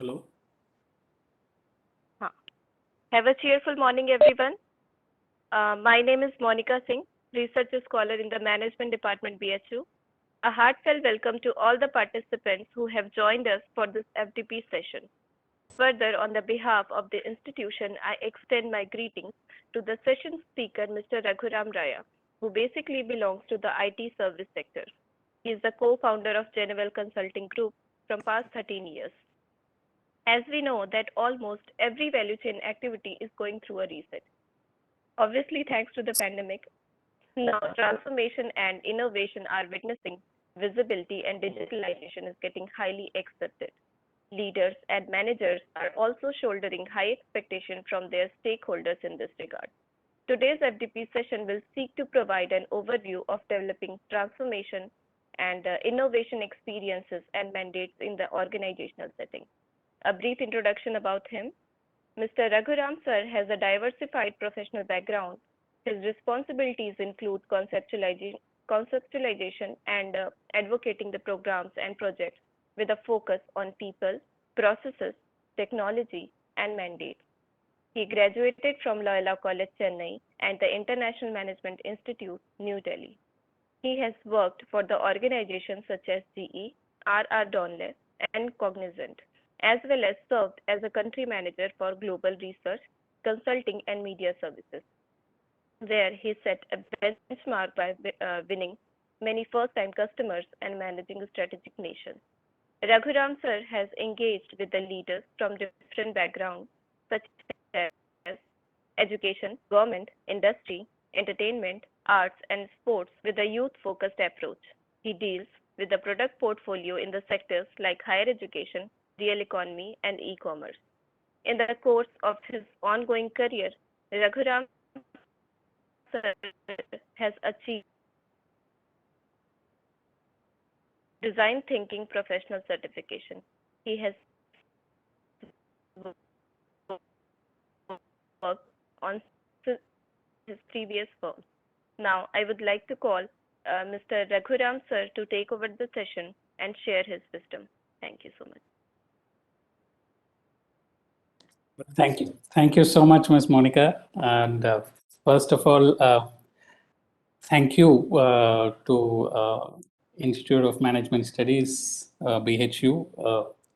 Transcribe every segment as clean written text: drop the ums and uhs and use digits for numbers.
Hello. Have a cheerful morning, everyone. My name is Monica Singh, Research Scholar in the Management Department, BHU. A heartfelt welcome to all the participants who have joined us for this FDP session. Further, on the behalf of the institution, I extend my greetings to the session speaker, Mr. Raghuram Raya, who basically belongs to the IT service sector. He is the co-founder of Geneval Consulting Group from past 13 years. As we know that almost every value chain activity is going through a reset. Obviously, thanks to the pandemic, now transformation and innovation are witnessing visibility and digitalization is getting highly accepted. Leaders and managers are also shouldering high expectation from their stakeholders in this regard. Today's FDP session will seek to provide an overview of developing transformation and innovation experiences and mandates in the organizational setting. A brief introduction about him. Mr. Raghuram sir has a diversified professional background. His responsibilities include conceptualization and advocating the programs and projects with a focus on people, processes, technology, and mandates. He graduated from Loyola College, Chennai, and the International Management Institute, New Delhi. He has worked for the organizations such as GE, R.R. Donnelley, and Cognizant, as well as served as a country manager for global research, consulting, and media services, where he set a benchmark by winning many first-time customers and managing a strategic nation. Raghuram sir has engaged with the leaders from different backgrounds such as education, government, industry, entertainment, arts, and sports with a youth-focused approach. He deals with the product portfolio in the sectors like higher education, real economy, and e-commerce. In the course of his ongoing career, Raghuram sir has achieved design thinking professional certification. He has worked on his previous firms. Now, I would like to call Mr. Raghuram sir to take over the session and share his wisdom. Thank you so much. Thank you. Thank you so much, Ms. Monica. And first of all, thank you to Institute of Management Studies, BHU,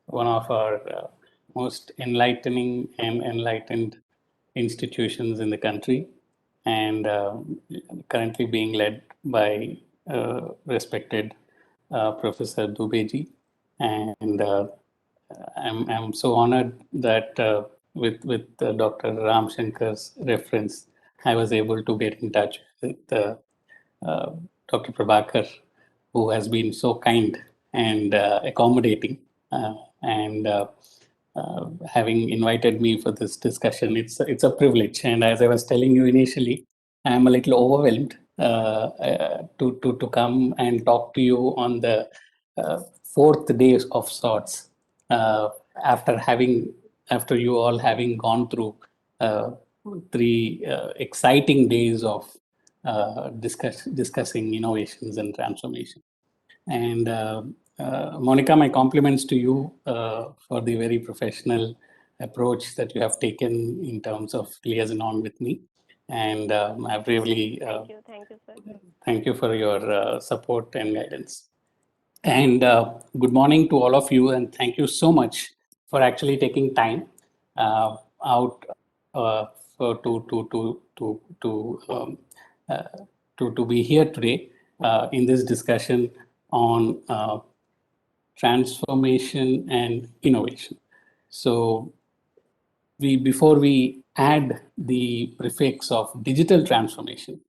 one of our most enlightening and enlightened institutions in the country, and currently being led by respected Professor Dubeji. And I'm so honored that with Dr. Ram Shankar's reference, I was able to get in touch with Dr. Prabhakar, who has been so kind and accommodating, and having invited me for this discussion. It's a privilege, and as I was telling you initially, I'm a little overwhelmed to come and talk to you on the fourth day of sorts, after you all having gone through 3 exciting days of discussing innovations and transformation. And Monica, my compliments to you for the very professional approach that you have taken in terms of liaison on with me. And I've really Thank you, sir. Thank you for your support and guidance. And good morning to all of you, and thank you so much for actually taking time out to be here today in this discussion on transformation and innovation. So before we add the prefix of digital transformation,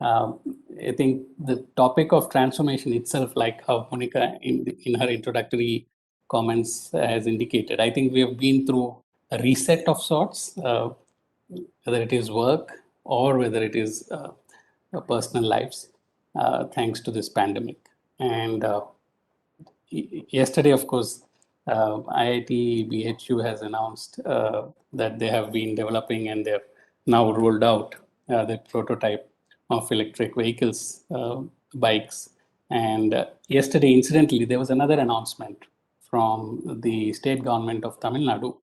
I think the topic of transformation itself, like how Monica in her introductory comments has indicated, I think we have been through a reset of sorts, whether it is work or whether it is personal lives, thanks to this pandemic. And yesterday, of course, IIT BHU has announced that they have been developing and they've now rolled out the prototype of electric vehicles, bikes. And yesterday, incidentally, there was another announcement from the state government of Tamil Nadu,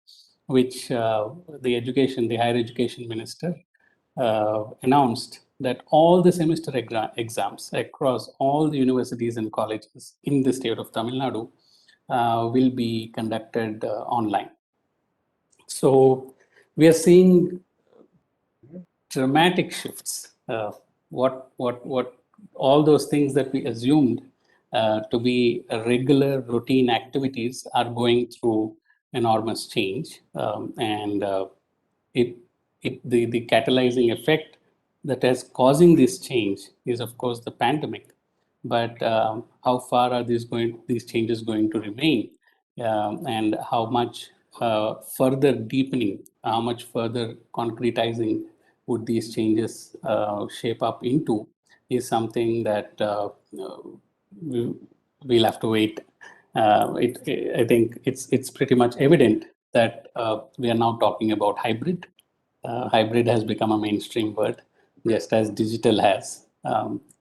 which the higher education minister announced that all the semester exams across all the universities and colleges in the state of Tamil Nadu will be conducted online. So we are seeing dramatic shifts. What all those things that we assumed to be regular routine activities are going through enormous change, and it the catalyzing effect that is causing this change is of course the pandemic. But how far are these changes going to remain, and how much further deepening, how much further concretizing would these changes shape up into, is something that we'll have to wait. I think it's pretty much evident that we are now talking about hybrid. Hybrid has become a mainstream word, just as digital has.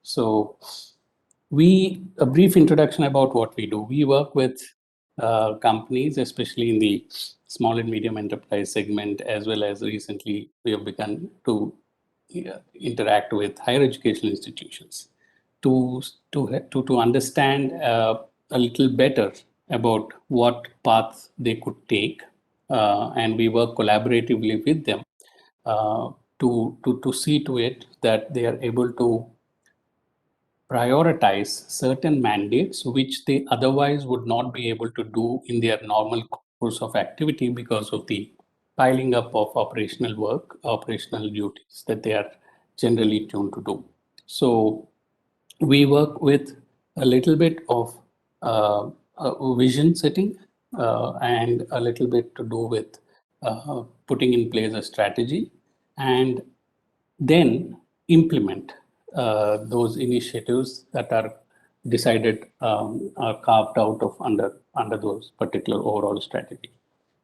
So a brief introduction about what we do. We work with companies, especially in the small and medium enterprise segment, as well as recently we have begun to interact with higher education institutions to understand a little better about what path they could take, and we work collaboratively with them to see to it that they are able to prioritize certain mandates which they otherwise would not be able to do in their normal course of activity because of the piling up of operational work, operational duties that they are generally tuned to do. So we work with a little bit of vision setting, and a little bit to do with putting in place a strategy, and then implement those initiatives that are decided, are carved out of under those particular overall strategy.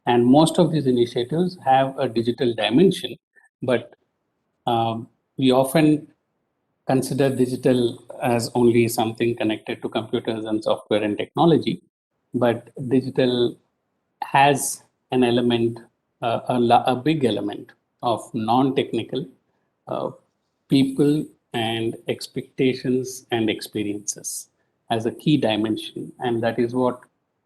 And most of these initiatives have a digital dimension, but we often consider digital as only something connected to computers and software and technology, but digital has an element, a big element of non-technical people and expectations and experiences as a key dimension, and that is what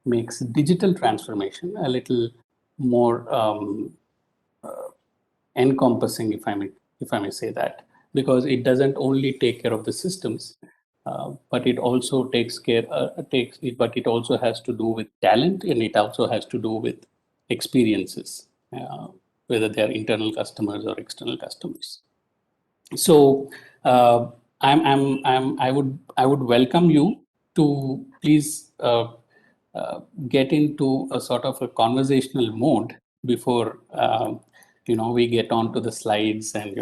makes digital transformation a little more encompassing, if I may say that, because it doesn't only take care of the systems, but it also but it also has to do with talent, and it also has to do with experiences, whether they are internal customers or external customers. So I would welcome you to please get into a sort of a conversational mode before we get on to the slides and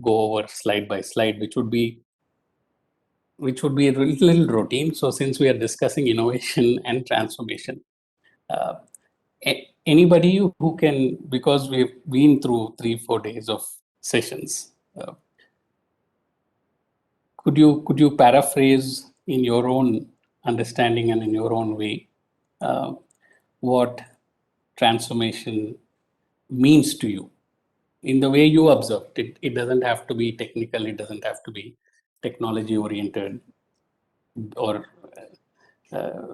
go over slide by slide, which would be a little routine. So since we are discussing innovation and transformation, anybody who can, because we've been through 3-4 days of sessions, could you paraphrase in your own understanding and in your own way what transformation means to you in the way you observed it? It doesn't have to be technical, it doesn't have to be technology oriented or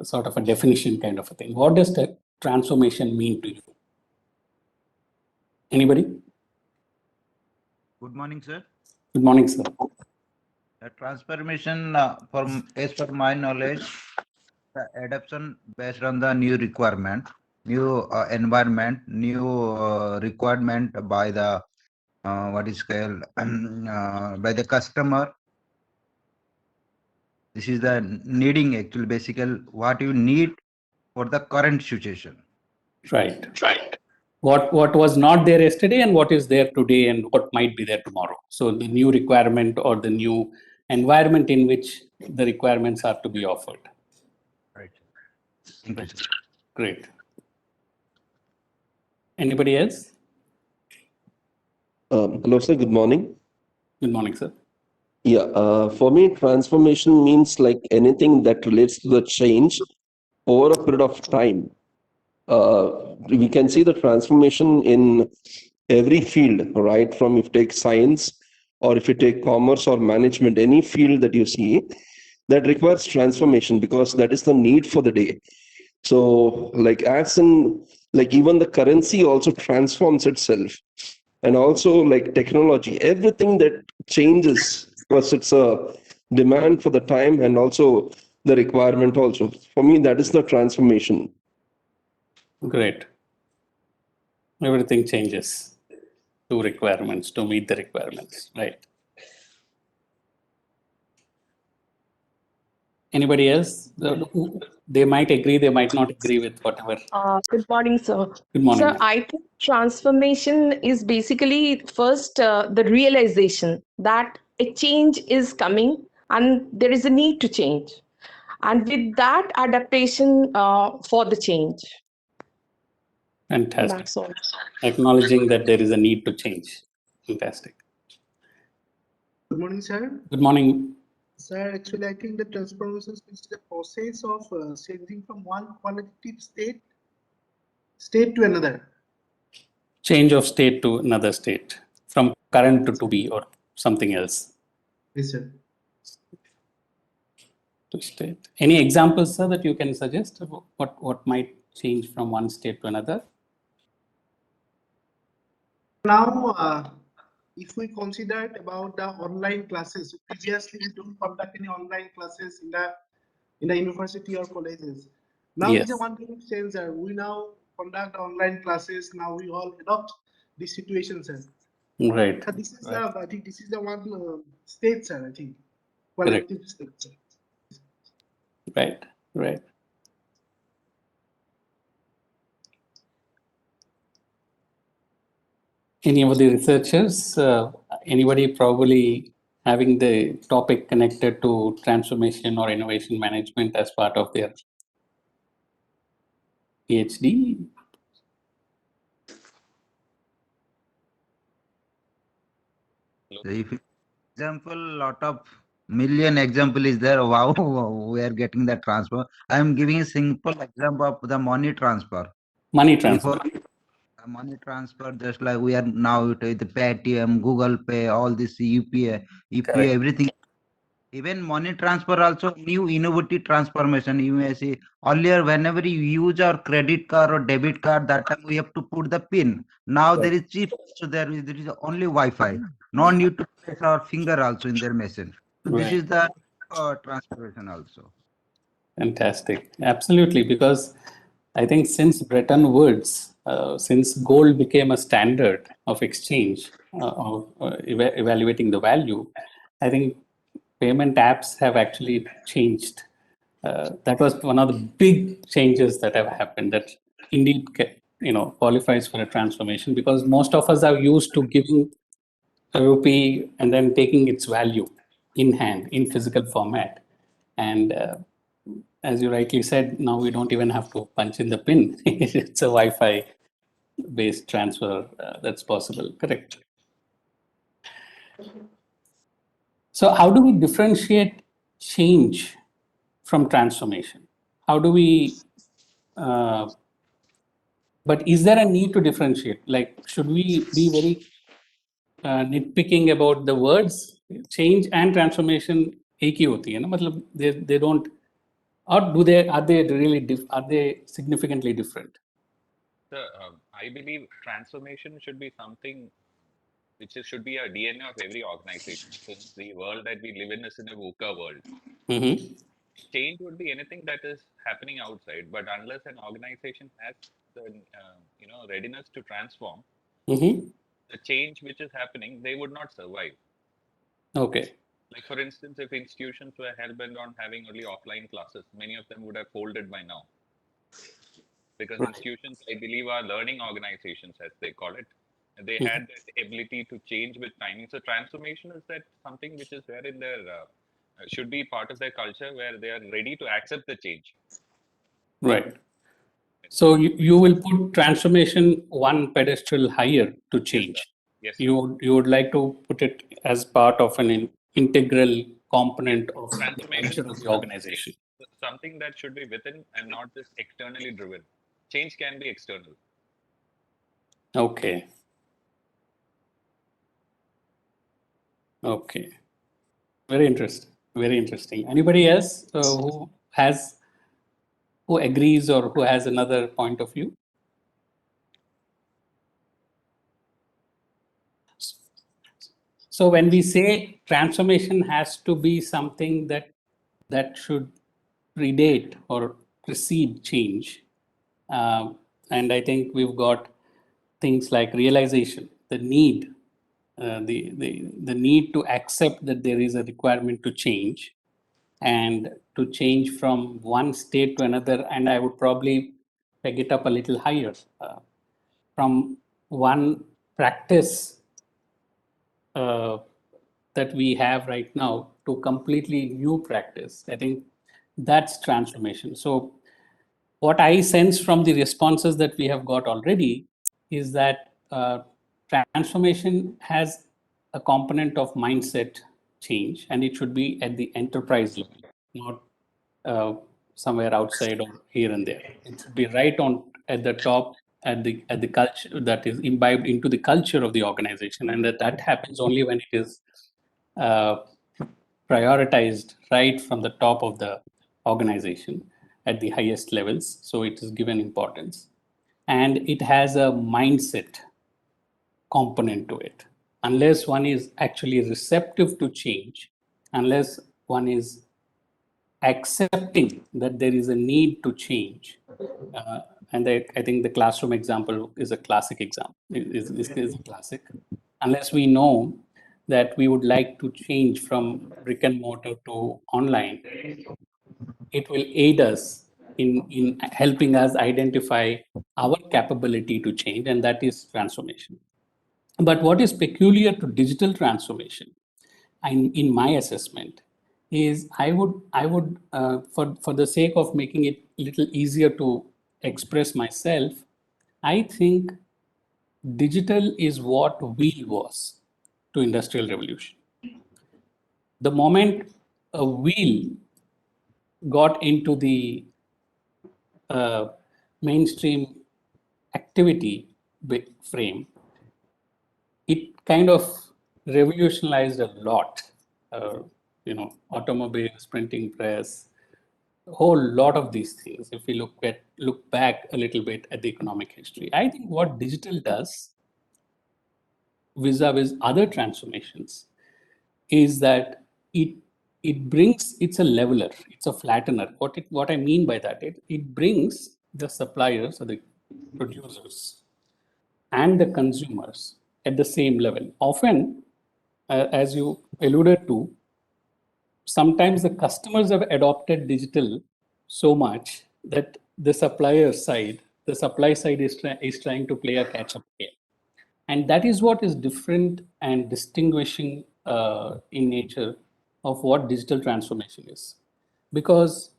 sort of a definition kind of a thing. What does the transformation mean to you? Anybody? Good morning, sir. Good morning, sir. The transformation, as per my knowledge, the adoption based on the new requirement, new environment, new requirement by the what is called by the customer. This is the needing, actually, basically what you need for the current situation. Right. What was not there yesterday and what is there today and what might be there tomorrow. So the new requirement or the new environment in which the requirements are to be offered. Right. Thank you, sir. Great. Anybody else? Hello, sir. Good morning. Good morning, sir. Yeah, for me, transformation means like anything that relates to the change over a period of time, we can see the transformation in every field, right? From if you take science or if you take commerce or management, any field that you see that requires transformation because that is the need for the day. So like as in like even the currency also transforms itself, and also like technology, everything that changes because it's a demand for the time and also the requirement also. For me, that is the transformation. Great. Everything changes to requirements, to meet the requirements, right? Anybody else? They might agree, they might not agree with whatever. Good morning, sir. Good morning, Sir, ma'am. I think transformation is basically first the realization that a change is coming and there is a need to change. And with that, adaptation for the change. Fantastic. That's all. Acknowledging that there is a need to change. Fantastic. Good morning, sir. Good morning. Sir, actually, I think the transformation is the process of changing from one qualitative state to another. Change of state to another state, from current to be or something else. Yes, sir. To state. Any examples, sir, that you can suggest of what might change from one state to another? Now, if we consider about the online classes, previously we don't conduct any online classes in the university or colleges. Now Yes. it's a one big change, sir. We now conduct online classes. Now we all adopt this situation, sir. Right. This is Right. I think this is the one state, sir. I think Correct. qualitative state, sir. Right. Right. Any of the researchers, anybody probably having the topic connected to transformation or innovation management as part of their PhD? So if example, lot of million example is there. Wow, we are getting the transfer. I am giving a simple example of the money transfer. Money transfer. Before money transfer, just like we are now with the Paytm, Google Pay, all this UPI, Correct. everything. Even money transfer also new innovative transformation. You may see earlier whenever you use our credit card or debit card, that time we have to put the pin. Now there is chip, so there is only Wi-Fi. No need to place our finger also in their machine. So this Right. is the transformation also. Fantastic. Absolutely. Because I think since Bretton Woods, since gold became a standard of exchange, of evaluating the value, I think payment apps have actually changed. That was one of the big changes that have happened that indeed qualifies for a transformation, because most of us are used to giving a rupee and then taking its value in hand in physical format. And as you rightly said, now we don't even have to punch in the pin. It's a Wi-Fi based transfer that's possible. Correct. So how do we differentiate change from transformation? How do we, but is there a need to differentiate? Like, should we be very nitpicking about the words? Change and transformation एक ही होती है ना, मतलब they don't, or are they really are they significantly different? Sir, I believe transformation should be something which should be a DNA of every organization. Since the world that we live in is in a VUCA world, Mm-hmm. change would be anything that is happening outside. But unless an organization has the readiness to transform, Mm-hmm. the change which is happening, they would not survive. Okay. Like for instance, if institutions were hell-bent on having only offline classes, many of them would have folded by now. Because Right. institutions, I believe, are learning organizations, as they call it. They Mhm. had that ability to change with timing. So transformation is that something which is there in their should be part of their culture, where they are ready to accept the change. Right. So you will put transformation one pedestal higher to change. Yes, sir. You would like to put it as part of an integral component of the Transformation culture of is the organization. something that should be within and not just externally driven. Change can be external. Okay. Okay. Very interesting. Very interesting. Anybody else who agrees or who has another point of view? So when we say transformation has to be something that should predate or precede change, and I think we've got things like realization, the need, the need to accept that there is a requirement to change, and to change from one state to another. And I would probably peg it up a little higher, from one practice uh, that we have right now to completely new practice. I think that's transformation. So what I sense from the responses that we have got already is that transformation has a component of mindset change, and it should be at the enterprise level, not uh, somewhere outside or here and there. It should be right on at the top, at the culture that is imbibed into the culture of the organization, and that happens only when it is uh, prioritized right from the top of the organization at the highest levels. So it is given importance, and it has a mindset component to it. Unless one is actually receptive to change, unless one is accepting that there is a need to change. And I think the classroom example is a classic example, is a classic. Unless we know that we would like to change from brick and mortar to online, it will aid us in helping us identify our capability to change, and that is transformation. But what is peculiar to digital transformation, in my assessment, is I would for the sake of making it a little easier to express myself, I think digital is what wheel was to industrial revolution. The moment a wheel got into the uh, mainstream activity frame, it kind of revolutionized a lot. Uh, automobiles, printing press, a whole lot of these things. If we look back a little bit at the economic history, I think what digital does vis-a-vis other transformations is that it's a leveler, it's a flattener. What I mean by that, it brings the suppliers or the producers and the consumers at the same level. Often, as you alluded to, sometimes the customers have adopted digital so much that the supply side is trying to play a catch-up game. And that is what is different and distinguishing in nature of what digital transformation is. Because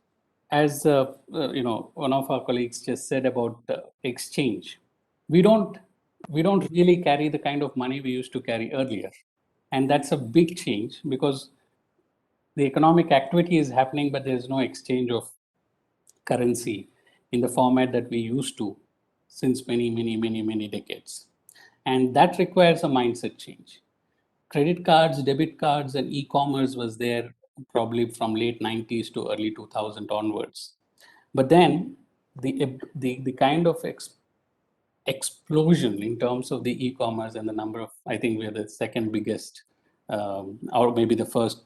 as one of our colleagues just said about exchange, we don't really carry the kind of money we used to carry earlier, and that's a big change because the economic activity is happening, but there is no exchange of currency in the format that we used to since many decades. And that requires a mindset change. Credit cards, debit cards, and e-commerce was there probably from late 90s to early 2000 onwards. But then the kind of explosion in terms of the e-commerce and the number of, I think we're the second biggest, or maybe the first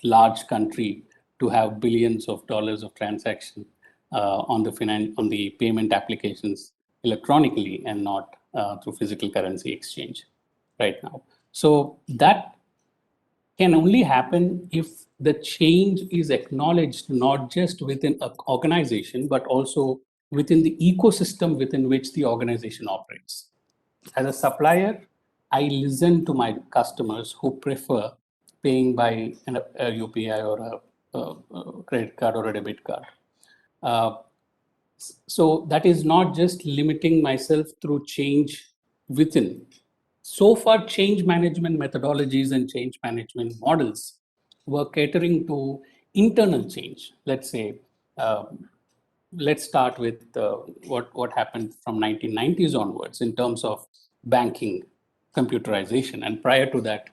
large country to have billions of dollars of transaction on the payment applications electronically and not through physical currency exchange right now. So that can only happen if the change is acknowledged not just within an organization, but also within the ecosystem within which the organization operates. As a supplier, I listen to my customers who prefer paying by a UPI or a credit card or a debit card. Uh, so that is not just limiting myself through change within. So far, change management methodologies and change management models were catering to internal change. Let's say, let's start with what happened from 1990s onwards in terms of banking computerization, and prior to that,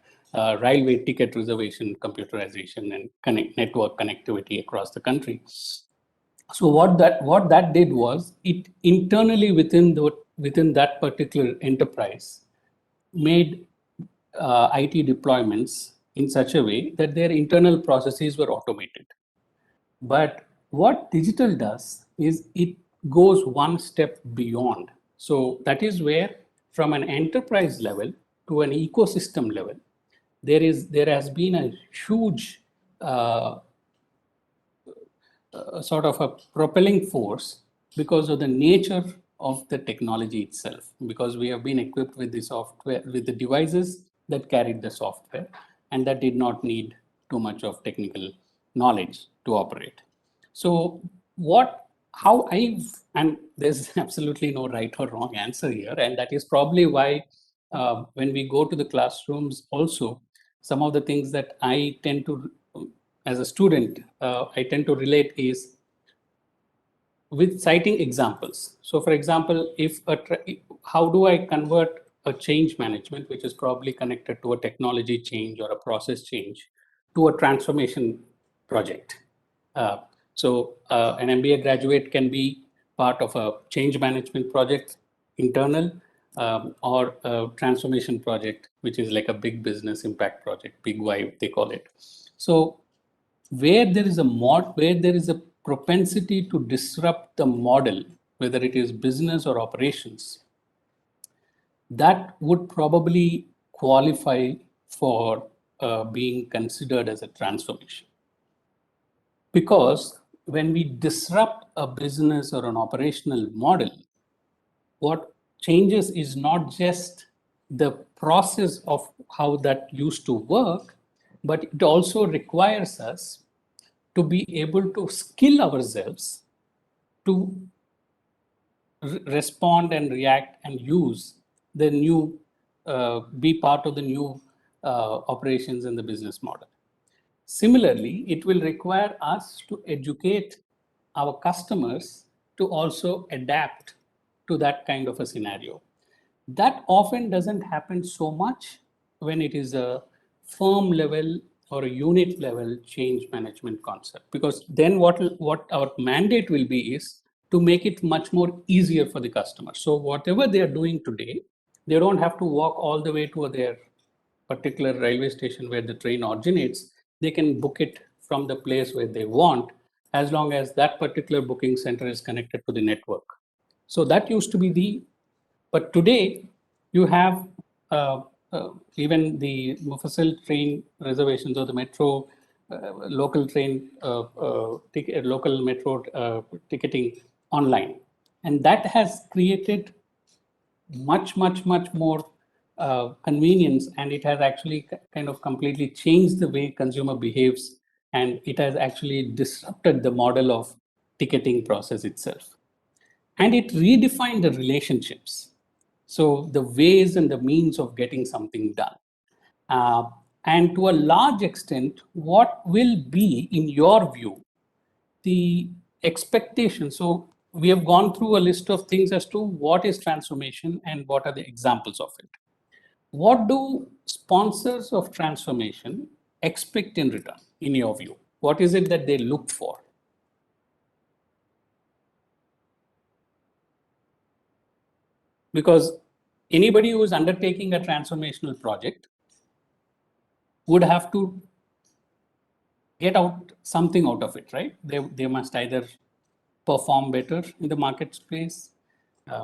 railway ticket reservation computerization and network connectivity across the country. So what that did was, it internally within that particular enterprise made IT deployments in such a way that their internal processes were automated. But what digital does is it goes one step beyond. So that is where, from an enterprise level to an ecosystem level, there has been a huge sort of a propelling force because of the nature of the technology itself, because we have been equipped with the software, with the devices that carried the software, and that did not need too much of technical knowledge to operate. So and there's absolutely no right or wrong answer here, and that is probably why when we go to the classrooms also, some of the things that I tend to, as a student, I tend to relate is with citing examples. So for example, how do I convert a change management, which is probably connected to a technology change or a process change, to a transformation project? An MBA graduate can be part of a change management project, internal, or a transformation project, which is like a big business impact project, big Y they call it. So where there is a propensity to disrupt the model, whether it is business or operations, that would probably qualify for being considered as a transformation. Because when we disrupt a business or an operational model, what changes is not just the process of how that used to work, but it also requires us to be able to skill ourselves to respond and react and use the new, be part of the new operations in the business model. Similarly, it will require us to educate our customers to also adapt to that kind of a scenario. That often doesn't happen so much when it is a firm level or a unit level change management concept, because then what our mandate will be is to make it much more easier for the customer. So whatever they are doing today, they don't have to walk all the way to their particular railway station where the train originates. They can book it from the place where they want, as long as that particular booking center is connected to the network. So that used to be but today you have even the Mufassil train reservations or the metro local train local metro ticketing online, and that has created much more convenience, and it has actually kind of completely changed the way consumer behaves, and it has actually disrupted the model of ticketing process itself, and it redefined the relationships, so the ways and the means of getting something done. And to a large extent, what will be, in your view, the expectation? So we have gone through a list of things as to what is transformation and what are the examples of it. What do sponsors of transformation expect in return, in your view? What is it that they look for? Because anybody who is undertaking a transformational project would have to get out something out of it, right? They must either perform better in the marketplace.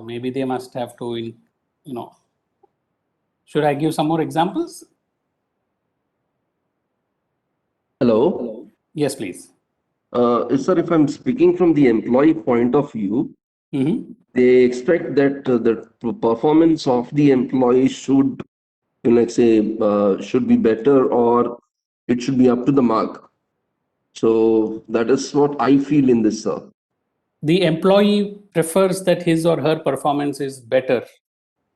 Maybe they must have to, should I give some more examples? Hello. Yes, please. Sir, if I'm speaking from the employee point of view, they expect that the performance of the employee should, let's say, should be better, or it should be up to the mark. So that is what I feel in this, sir. The employee prefers that his or her performance is better.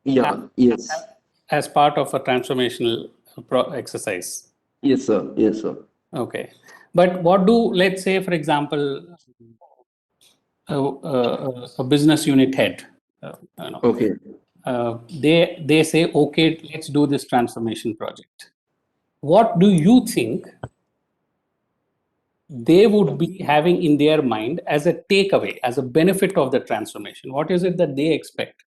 Yeah. Yes. As part of a transformational exercise. Yes, sir. Yes, sir. Okay. But what do, let's say, for example, a business unit head, Okay. they say, okay, let's do this transformation project. What do you think they would be having in their mind as a takeaway, as a benefit of the transformation? What is it that they expect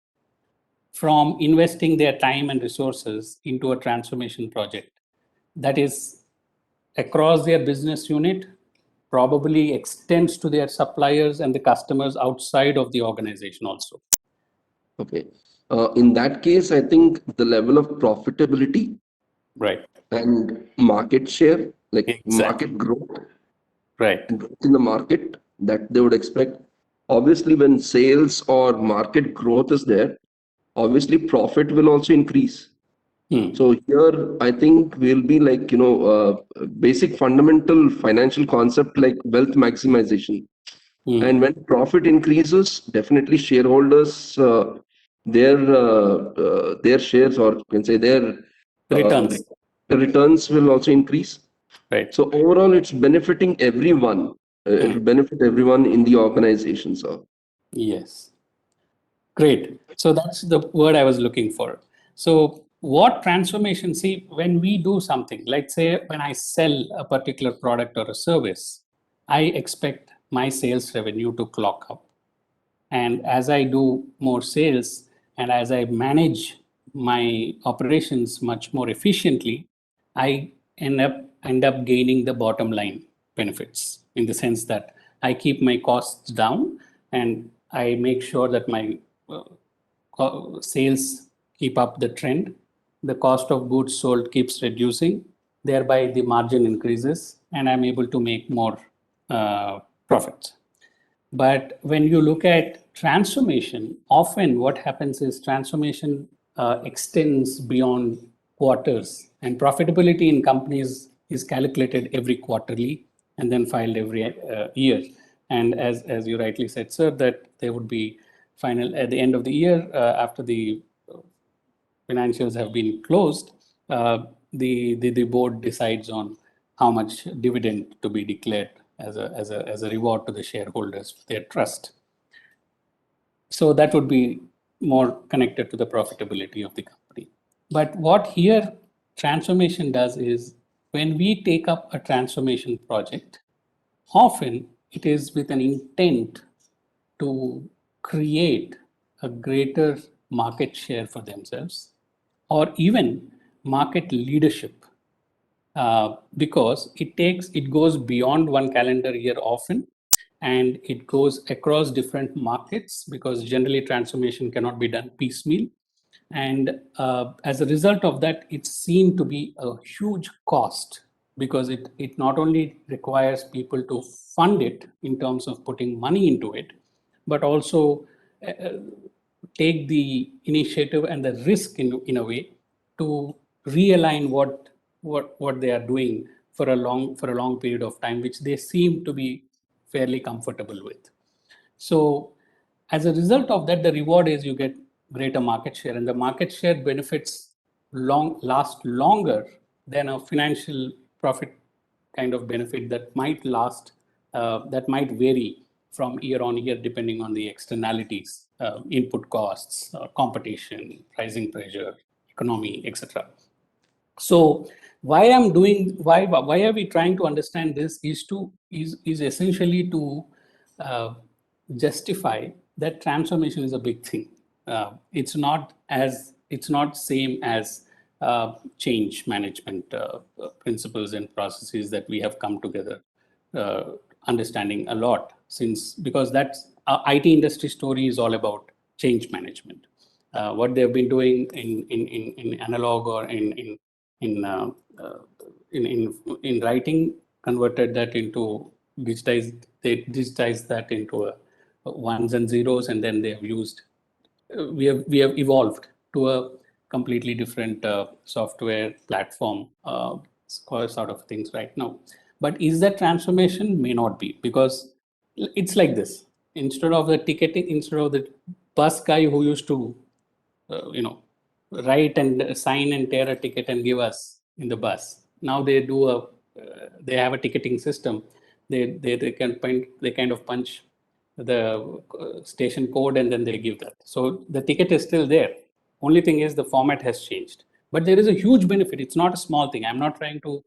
from investing their time and resources into a transformation project that is across their business unit, probably extends to their suppliers and the customers outside of the organization also? Okay. In that case, I think the level of profitability Right. and market share, like Exactly. market growth, Right. growth in the market that they would expect. Obviously, when sales or market growth is there, obviously profit will also increase. So here, I think we'll be like, basic fundamental financial concept like wealth maximization. And when profit increases, definitely shareholders, their shares, or you can say their Returns. returns will also increase. Right. So overall, it's benefiting everyone. It will benefit everyone in the organization. So Yes. Great. So that's the word I was looking for. So what transformation, see, when we do something, like say when I sell a particular product or a service, I expect my sales revenue to clock up. And as I do more sales and as I manage my operations much more efficiently, I end up gaining the bottom line benefits, in the sense that I keep my costs down and I make sure that my sales keep up the trend. The cost of goods sold keeps reducing, thereby the margin increases, and I'm able to make more profits. But when you look at transformation, often what happens is transformation extends beyond quarters, and profitability in companies is calculated every quarterly and then filed every year. And as you rightly said, sir, that there would be final at the end of the year, after the financials have been closed, the board decides on how much dividend to be declared as a reward to the shareholders for their trust. So that would be more connected to the profitability of the company. But what here transformation does is, when we take up a transformation project, often it is with an intent to create a greater market share for themselves, or even market leadership, because it goes beyond one calendar year often, and it goes across different markets, because generally transformation cannot be done piecemeal. And as a result of that, it's seen to be a huge cost, because it not only requires people to fund it in terms of putting money into it, but also take the initiative and the risk in a way to realign what they are doing for a long period of time, which they seem to be fairly comfortable with. So as a result of that, the reward is you get greater market share, and the market share benefits last longer than a financial profit kind of benefit that might last, that might vary from year on year depending on the externalities, input costs, competition, pricing pressure, economy, etc. So why are we trying to understand this is essentially to justify that transformation is a big thing. It's not same as change management principles and processes that we have come together understanding a lot, since, because that's IT industry story is all about change management. What they've been doing in analog or in, uh, uh, in writing, converted that into digitized. They digitized that into ones and zeros, and then they have used. We have evolved to a completely different software platform sort of things right now. But is that transformation? May not be, because it's like this. Instead of the ticketing, instead of the bus guy who used to write and sign and tear a ticket and give us in the bus, now they do a they have a ticketing system. They kind of punch the station code and then they give that. So the ticket is still there. Only thing is the format has changed. But there is a huge benefit. It's not a small thing. I'm not trying to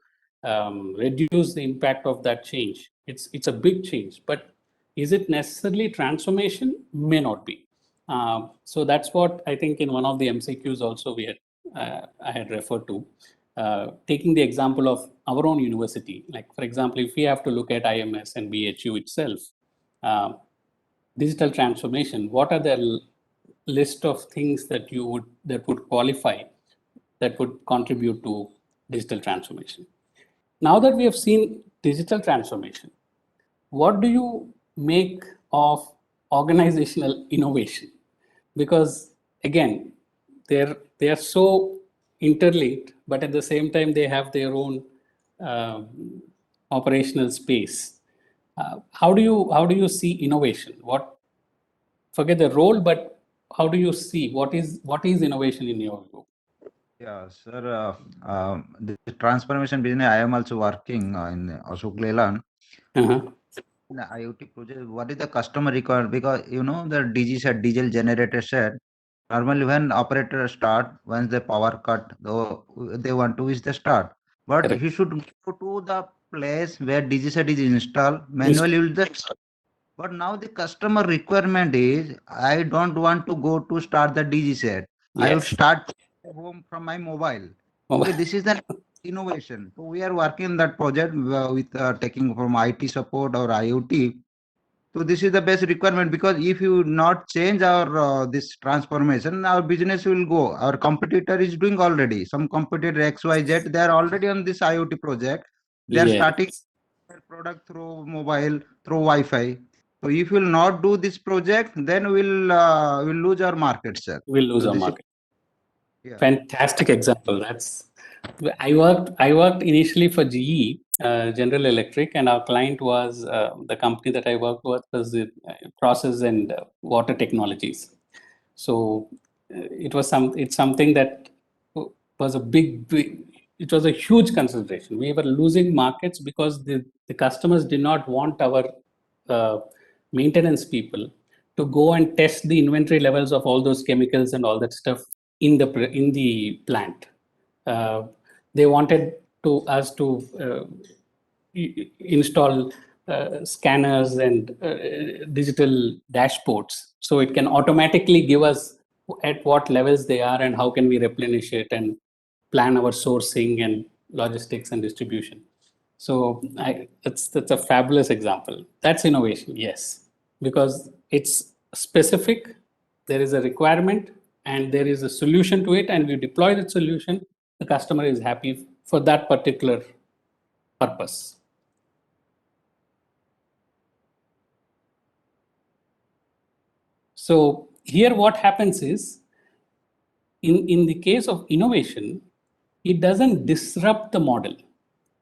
reduce the impact of that change. It's a big change. But is it necessarily transformation? May not be. So that's what I think in one of the MCQs also I had referred to. Taking the example of our own university, like for example, if we have to look at IMS and BHU itself, digital transformation, what are the list of things that would qualify, that would contribute to digital transformation? Now that we have seen digital transformation, what do you make of organizational innovation? Because again, they are so interlinked, but at the same time they have their own operational space. How do you see innovation? Forget the role, but how do you see what is innovation in your view? Yeah, sir. The transformation business, I am also working in Ashok Leyland. Uh-huh. In the IoT project, what is the customer requirement? Because the DG said, diesel generator said, normally when operator start, once the power cut, though they want to is the start. But Correct. he should go to the place where DG set is installed, manually will the start. But now the customer requirement is, I don't want to go to start the DG set. I would Yes. start home from my mobile. Okay, this is the innovation. So we are working on that project with taking from IT support or IoT. So this is the best requirement, because if you not change our this transformation, our business will go. Our competitor is doing already. Some competitor XYZ, they are already on this IoT project. They are Yeah. starting their product through mobile, through Wi-Fi. So if we will not do this project, then we'll lose our market share. We'll lose So our this is, market. yeah. Fantastic example. I worked initially for GE, General Electric, and our client was the company that I worked with was process and water technologies. So it's something that was it was a huge consideration. We were losing markets because the customers did not want our uh, maintenance people to go and test the inventory levels of all those chemicals and all that stuff in the plant. Uh, they wanted us to install scanners and digital dashboards, so it can automatically give us at what levels they are and how can we replenish it and plan our sourcing and logistics and distribution. So that's a fabulous example. That's innovation, yes, because it's specific. There is a requirement and there is a solution to it, and we deploy that solution. The customer is happy for that particular purpose. So here what happens is, in the case of innovation, it doesn't disrupt the model.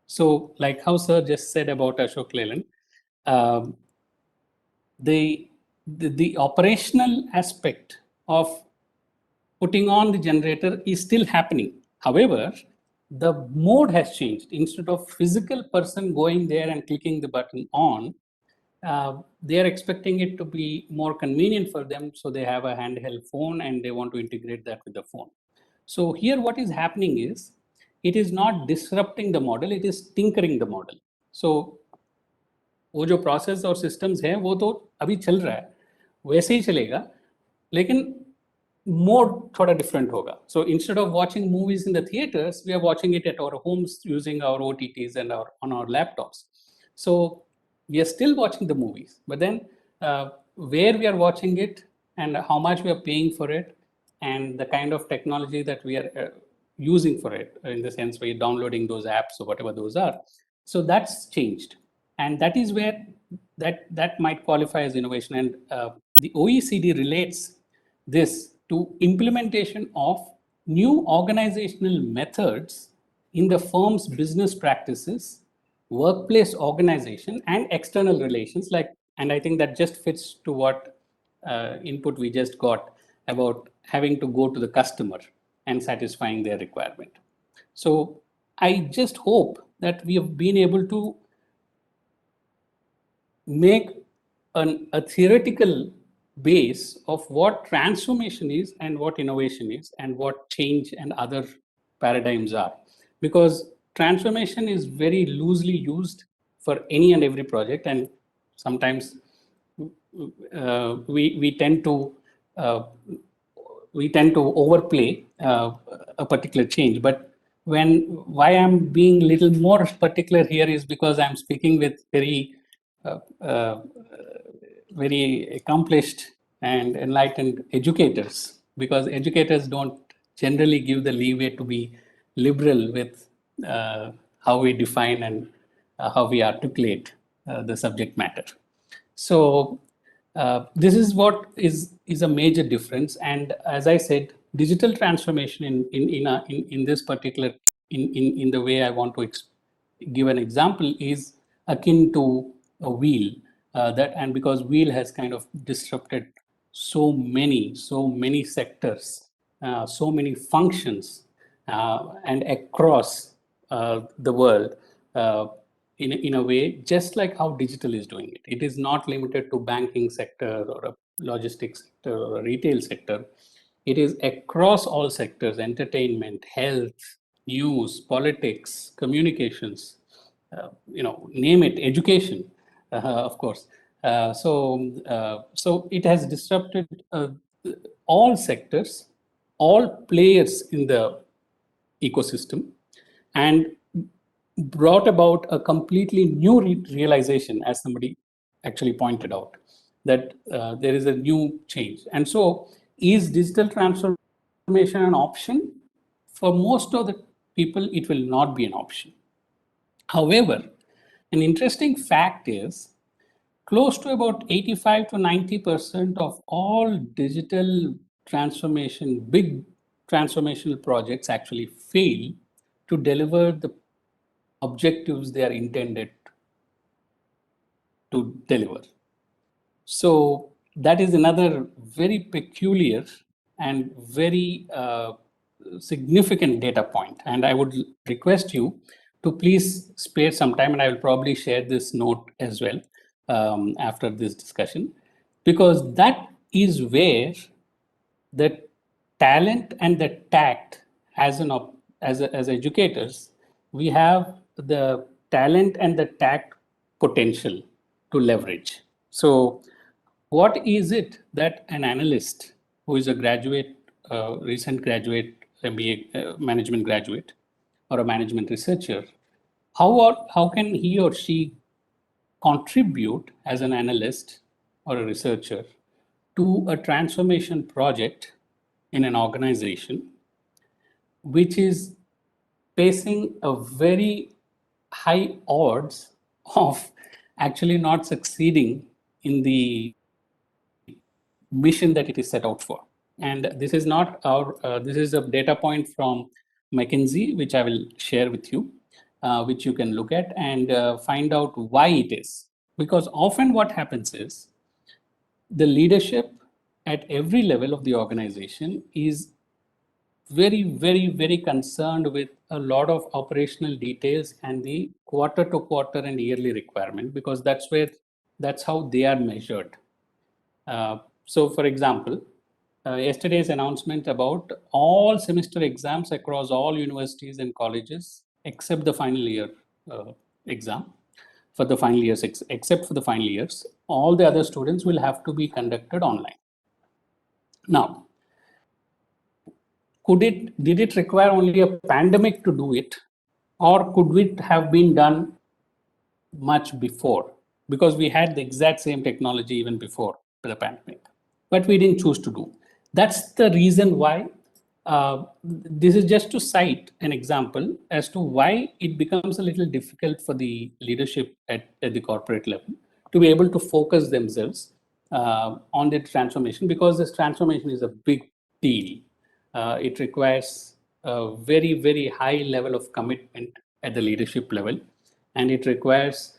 So like how sir just said about Ashok Leyland, um, the operational aspect of putting on the generator is still happening. However, the mode has changed. Instead of physical person going there and clicking the button on, they are expecting it to be more convenient for them. So they have a handheld phone and they want to integrate that with the phone. So here what is happening is, it is not disrupting the model, it is tinkering the model. So वो जो process और systems हैं वो तो अभी चल रहा है, वैसे ही चलेगा, लेकिन मोड थोड़ा डिफरेंट होगा. So instead of watching movies in the theaters, we are watching it at our homes using our OTTs and on our laptops. So we are still watching the movies, but then where we are watching it and how much we are paying for it and the kind of technology that we are using for it, in the sense we're downloading those apps or whatever those are. So that's changed, and that is where that might qualify as innovation. And the OECD relates this to implementation of new organizational methods in the firm's business practices, workplace organization, and external relations. And I think that just fits to what input we just got about having to go to the customer and satisfying their requirement. So I just hope that we have been able to make a theoretical base of what transformation is and what innovation is and what change and other paradigms are. Because transformation is very loosely used for any and every project, and sometimes we tend to overplay a particular change. But why I'm being a little more particular here is because I'm speaking with uh, uh, very accomplished and enlightened educators, because educators don't generally give the leeway to be liberal with how we define and how we articulate the subject matter. So this is what is a major difference. And as I said, digital transformation in this particular in the way I want to give an example is akin to a wheel, and because wheel has kind of disrupted so many sectors, so many functions, and across the world, in a way, just like how digital is doing it. It is not limited to banking sector or a logistics sector or a retail sector. It is across all sectors: entertainment, health, news, politics, communications, name it, education, of course. So it has disrupted all sectors, all players in the ecosystem, and brought about a completely new realization, as somebody actually pointed out, that there is a new change. And so, is digital transformation an option? For most of the people, it will not be an option. However, an interesting fact is close to about 85 to 90% of all digital transformation, big transformational projects actually fail to deliver the objectives they are intended to deliver. So that is another very peculiar and very significant data point. And I would request you to please spare some time, and I will probably share this note as well after this discussion, because that is where the talent and the tact, as educators, we have the talent and the tact potential to leverage. So what is it that an analyst who is a graduate, recent graduate, MBA management graduate, or a management researcher, how can he or she contribute as an analyst or a researcher to a transformation project in an organization which is facing a very high odds of actually not succeeding in the mission that it is set out for? And this is not our, this is a data point from McKinsey, which I will share with you, which you can look at and find out why it is. Because often what happens is the leadership at every level of the organization is very concerned with a lot of operational details and the quarter to quarter and yearly requirement, because that's how they are measured. So for example, yesterday's announcement about all semester exams across all universities and colleges except the final year exam, for the final years, except for the final years, all the other students will have to be conducted online. Now, did it require only a pandemic to do it, or could it have been done much before? Because we had the exact same technology even before the pandemic, but we didn't choose to do. That's the reason why. This is just to cite an example as to why it becomes a little difficult for the leadership at the corporate level to be able to focus themselves on the transformation, because this transformation is a big deal. It requires a very high level of commitment at the leadership level, and it requires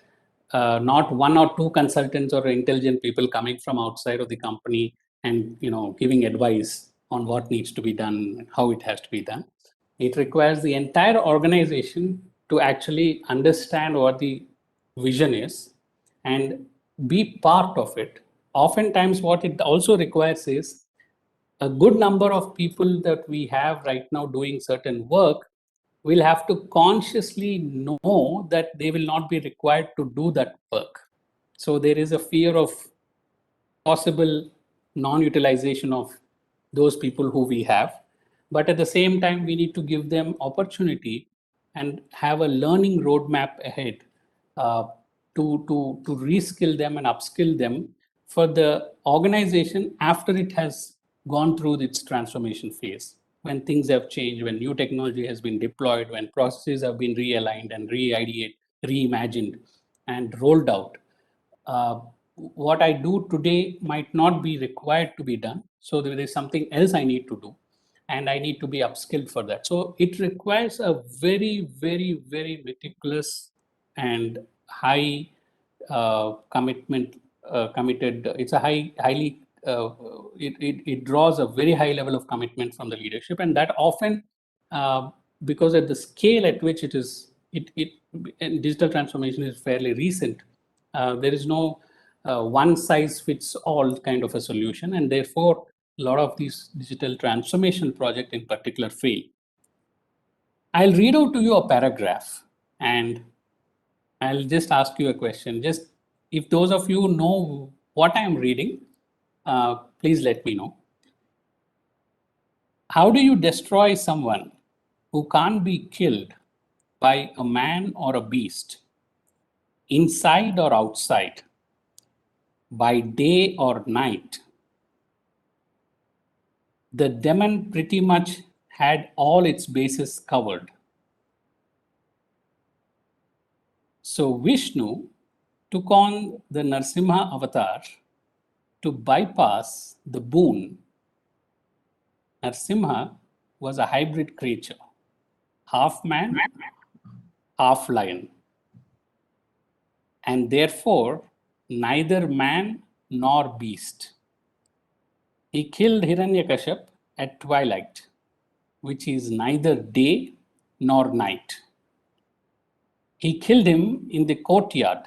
not one or two consultants or intelligent people coming from outside of the company and giving advice on what needs to be done, how it has to be done. It requires the entire organization to actually understand what the vision is and be part of it. Oftentimes, what it also requires is a good number of people that we have right now doing certain work will have to consciously know that they will not be required to do that work. So there is a fear of possible non-utilization of those people who we have. But at the same time, we need to give them opportunity and have a learning roadmap ahead to reskill them and upskill them for the organization after it has gone through its transformation phase. When things have changed, when new technology has been deployed, when processes have been realigned and reimagined and rolled out, what I do today might not be required to be done. So there is something else I need to do, and I need to be upskilled for that. So it requires a very, very, very meticulous and high committed. It's a highly. It draws a very high level of commitment from the leadership, and that often, because at the scale at which it is, and digital transformation is fairly recent. There is no one size fits all kind of a solution, and therefore a lot of these digital transformation projects in particular fail. I'll read out to you a paragraph and I'll just ask you a question. Just if those of you know what I am reading, please let me know. How do you destroy someone who can't be killed by a man or a beast, inside or outside, by day or night? The demon pretty much had all its bases covered. So Vishnu took on the Narsimha avatar to bypass the boon. Narsimha was a hybrid creature, half man, half lion, and therefore neither man nor beast. He killed Hiranyakashipu at twilight, which is neither day nor night. He killed him in the courtyard,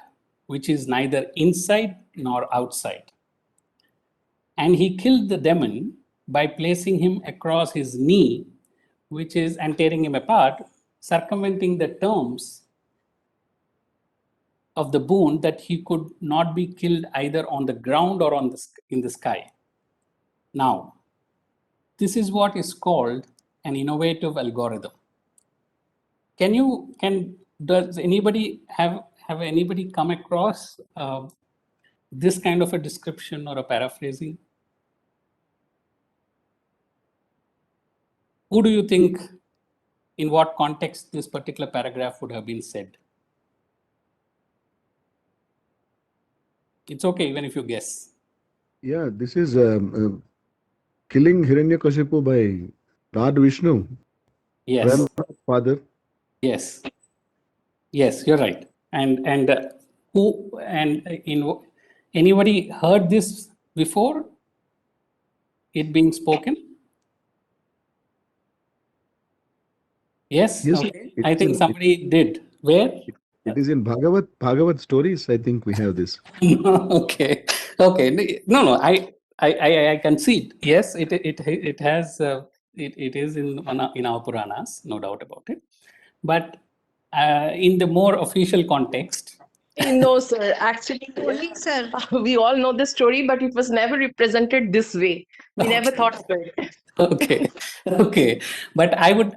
which is neither inside nor outside. And he killed the demon by placing him across his knee, which is, and tearing him apart, circumventing the terms of the boon that he could not be killed either on the ground or in the sky. Now, this is what is called an innovative algorithm. Does anybody have anybody come across this kind of a description or a paraphrasing? Who do you think, in what context this particular paragraph would have been said? It's okay, even if you guess. Yeah, this is killing Hiranyakashipu by Lord Vishnu, Yes. grandfather. Yes. Yes, you're right. And anybody heard this before it being spoken? Yes. Yes, Okay. it I is think in, somebody did. Where? it is in Bhagavat stories. I think we have this. Okay. Okay. No. I concede. Yes, it has. It is in our Puranas, no doubt about it. But in the more official context, No, sir. Actually, Morning, sir. we all know the story, but it was never represented this way. We never Okay. thought of it. Okay. But I would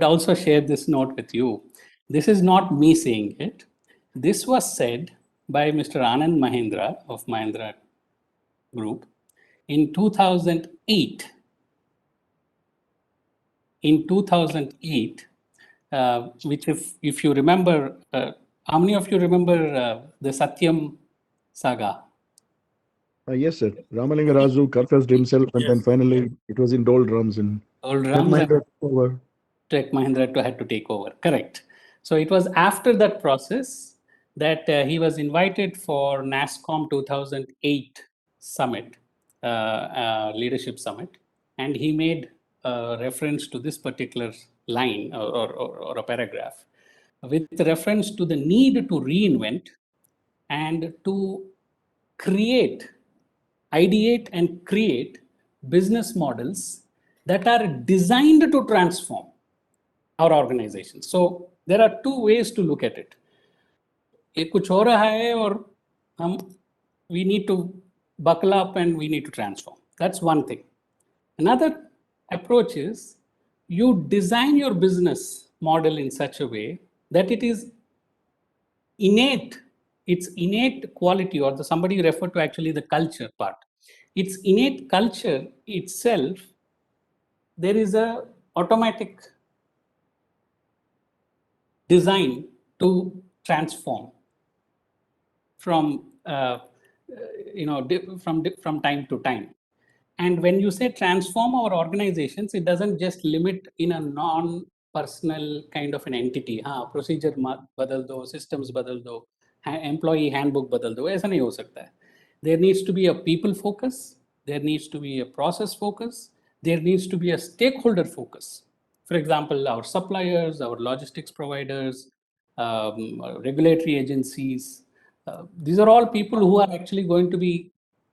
also share this note with you. This is not me saying it. This was said by Mr. Anand Mahindra of Mahindra Group in 2008. In 2008, which if you remember, how many of you remember the Satyam saga? Yes, sir. Ramalinga Raju confessed himself, and then finally it was in doldrums and Old Tech Rams and Mahindra took over. Tech Mahindra had to take over. Correct. So it was after that process that he was invited for NASSCOM 2008 summit, leadership summit, and he made reference to this particular line or a paragraph, with reference to the need to reinvent and to ideate and create business models that are designed to transform our organization. So there are two ways to look at it. एक कुछ हो रहा है और हम we need to buckle up and we need to transform. That's one thing. Another approach is you design your business model in such a way that it is its innate quality, or somebody referred to actually the culture part. Its innate culture itself, there is a automatic design to transform from from time to time. And when you say transform our organizations, it doesn't just limit in a non-personal kind of an entity. Procedure badal do, systems badal do, employee handbook badal do. ऐसा नहीं हो सकता है. There needs to be a people focus. There needs to be a process focus. There needs to be a stakeholder focus. For example, our suppliers, our logistics providers, regulatory agencies. These are all people who are actually going to be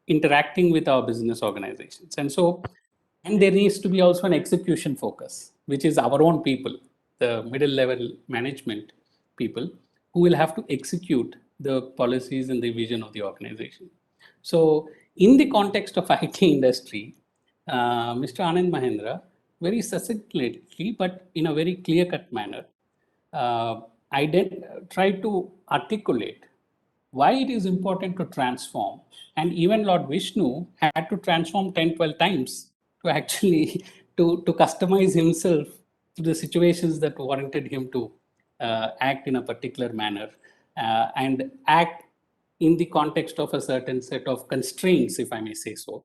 interacting with our business organizations. And there needs to be also an execution focus, which is our own people, the middle level management people who will have to execute the policies and the vision of the organization. So in the context of IT industry, Mr. Anand Mahendra, very succinctly, but in a very clear-cut manner, I did try to articulate why it is important to transform. And even Lord Vishnu had to transform 10, 12 times to actually to customize himself to the situations that warranted him to act in a particular manner and act in the context of a certain set of constraints, if I may say so,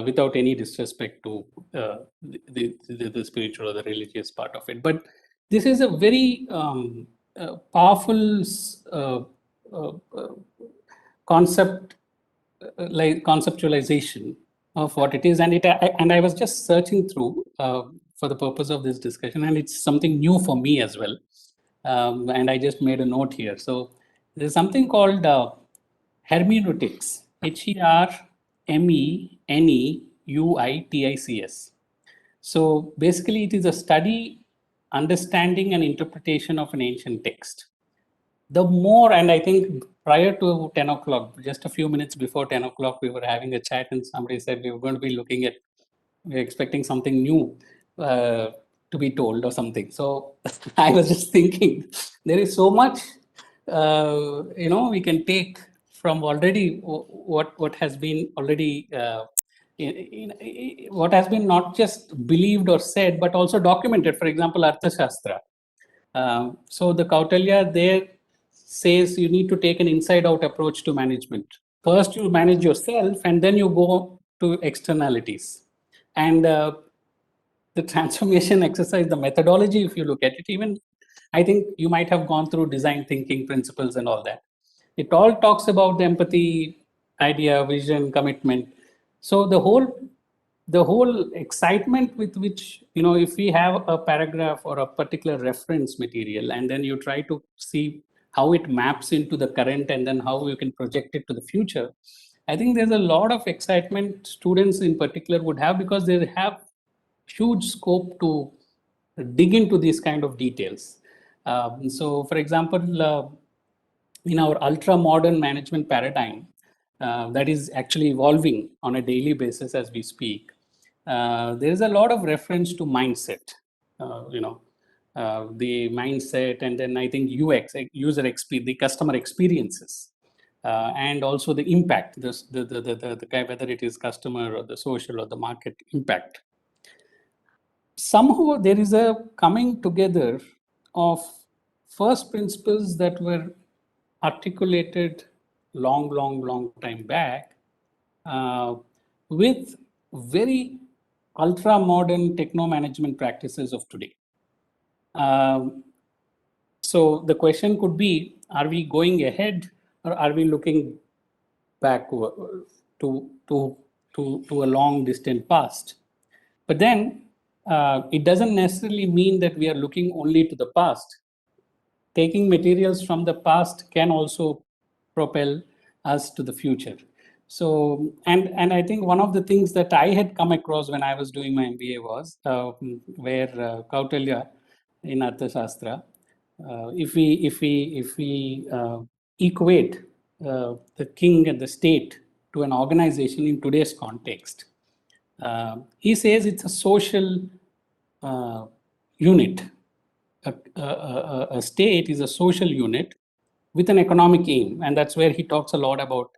without any disrespect to the spiritual or the religious part of it. But this is a very powerful conceptualization of what it is, and I was just searching through for the purpose of this discussion, and it's something new for me as well, and I just made a note here. So there's something called hermeneutics, HERMENEUITICS. So basically, it is a study, understanding, and interpretation of an ancient text. The more, and I think prior to 10 o'clock, just a few minutes before 10 o'clock, we were having a chat and somebody said we were going to be we're expecting something new to be told or something. So I was just thinking, there is so much, we can take from already what has been already, what has been not just believed or said, but also documented. For example, Arthashastra. So the Kautilya there says you need to take an inside-out approach to management. First, you manage yourself, and then you go to externalities. And the transformation exercise, the methodology, if you look at it, even I think you might have gone through design thinking principles and all that. It all talks about the empathy, idea, vision, commitment. So the whole excitement with which, if we have a paragraph or a particular reference material, and then you try to see how it maps into the current and then how you can project it to the future, I think there's a lot of excitement students in particular would have, because they have huge scope to dig into these kind of details. So for example, in our ultra modern management paradigm that is actually evolving on a daily basis as we speak, there is a lot of reference to mindset, the mindset, and then I think UX, user experience, the customer experiences, and also the impact, the whether it is customer or the social or the market impact. Somehow there is a coming together of first principles that were articulated long time back with very ultra modern techno management practices of today. So the question could be, are we going ahead or are we looking back to a long distant past? But then it doesn't necessarily mean that we are looking only to the past. Taking materials from the past can also propel us to the future. So, and I think one of the things that I had come across when I was doing my MBA was where Kautilya in Arthashastra, if we equate the king and the state to an organization in today's context, he says it's a social unit. A state is a social unit with an economic aim, and that's where he talks a lot about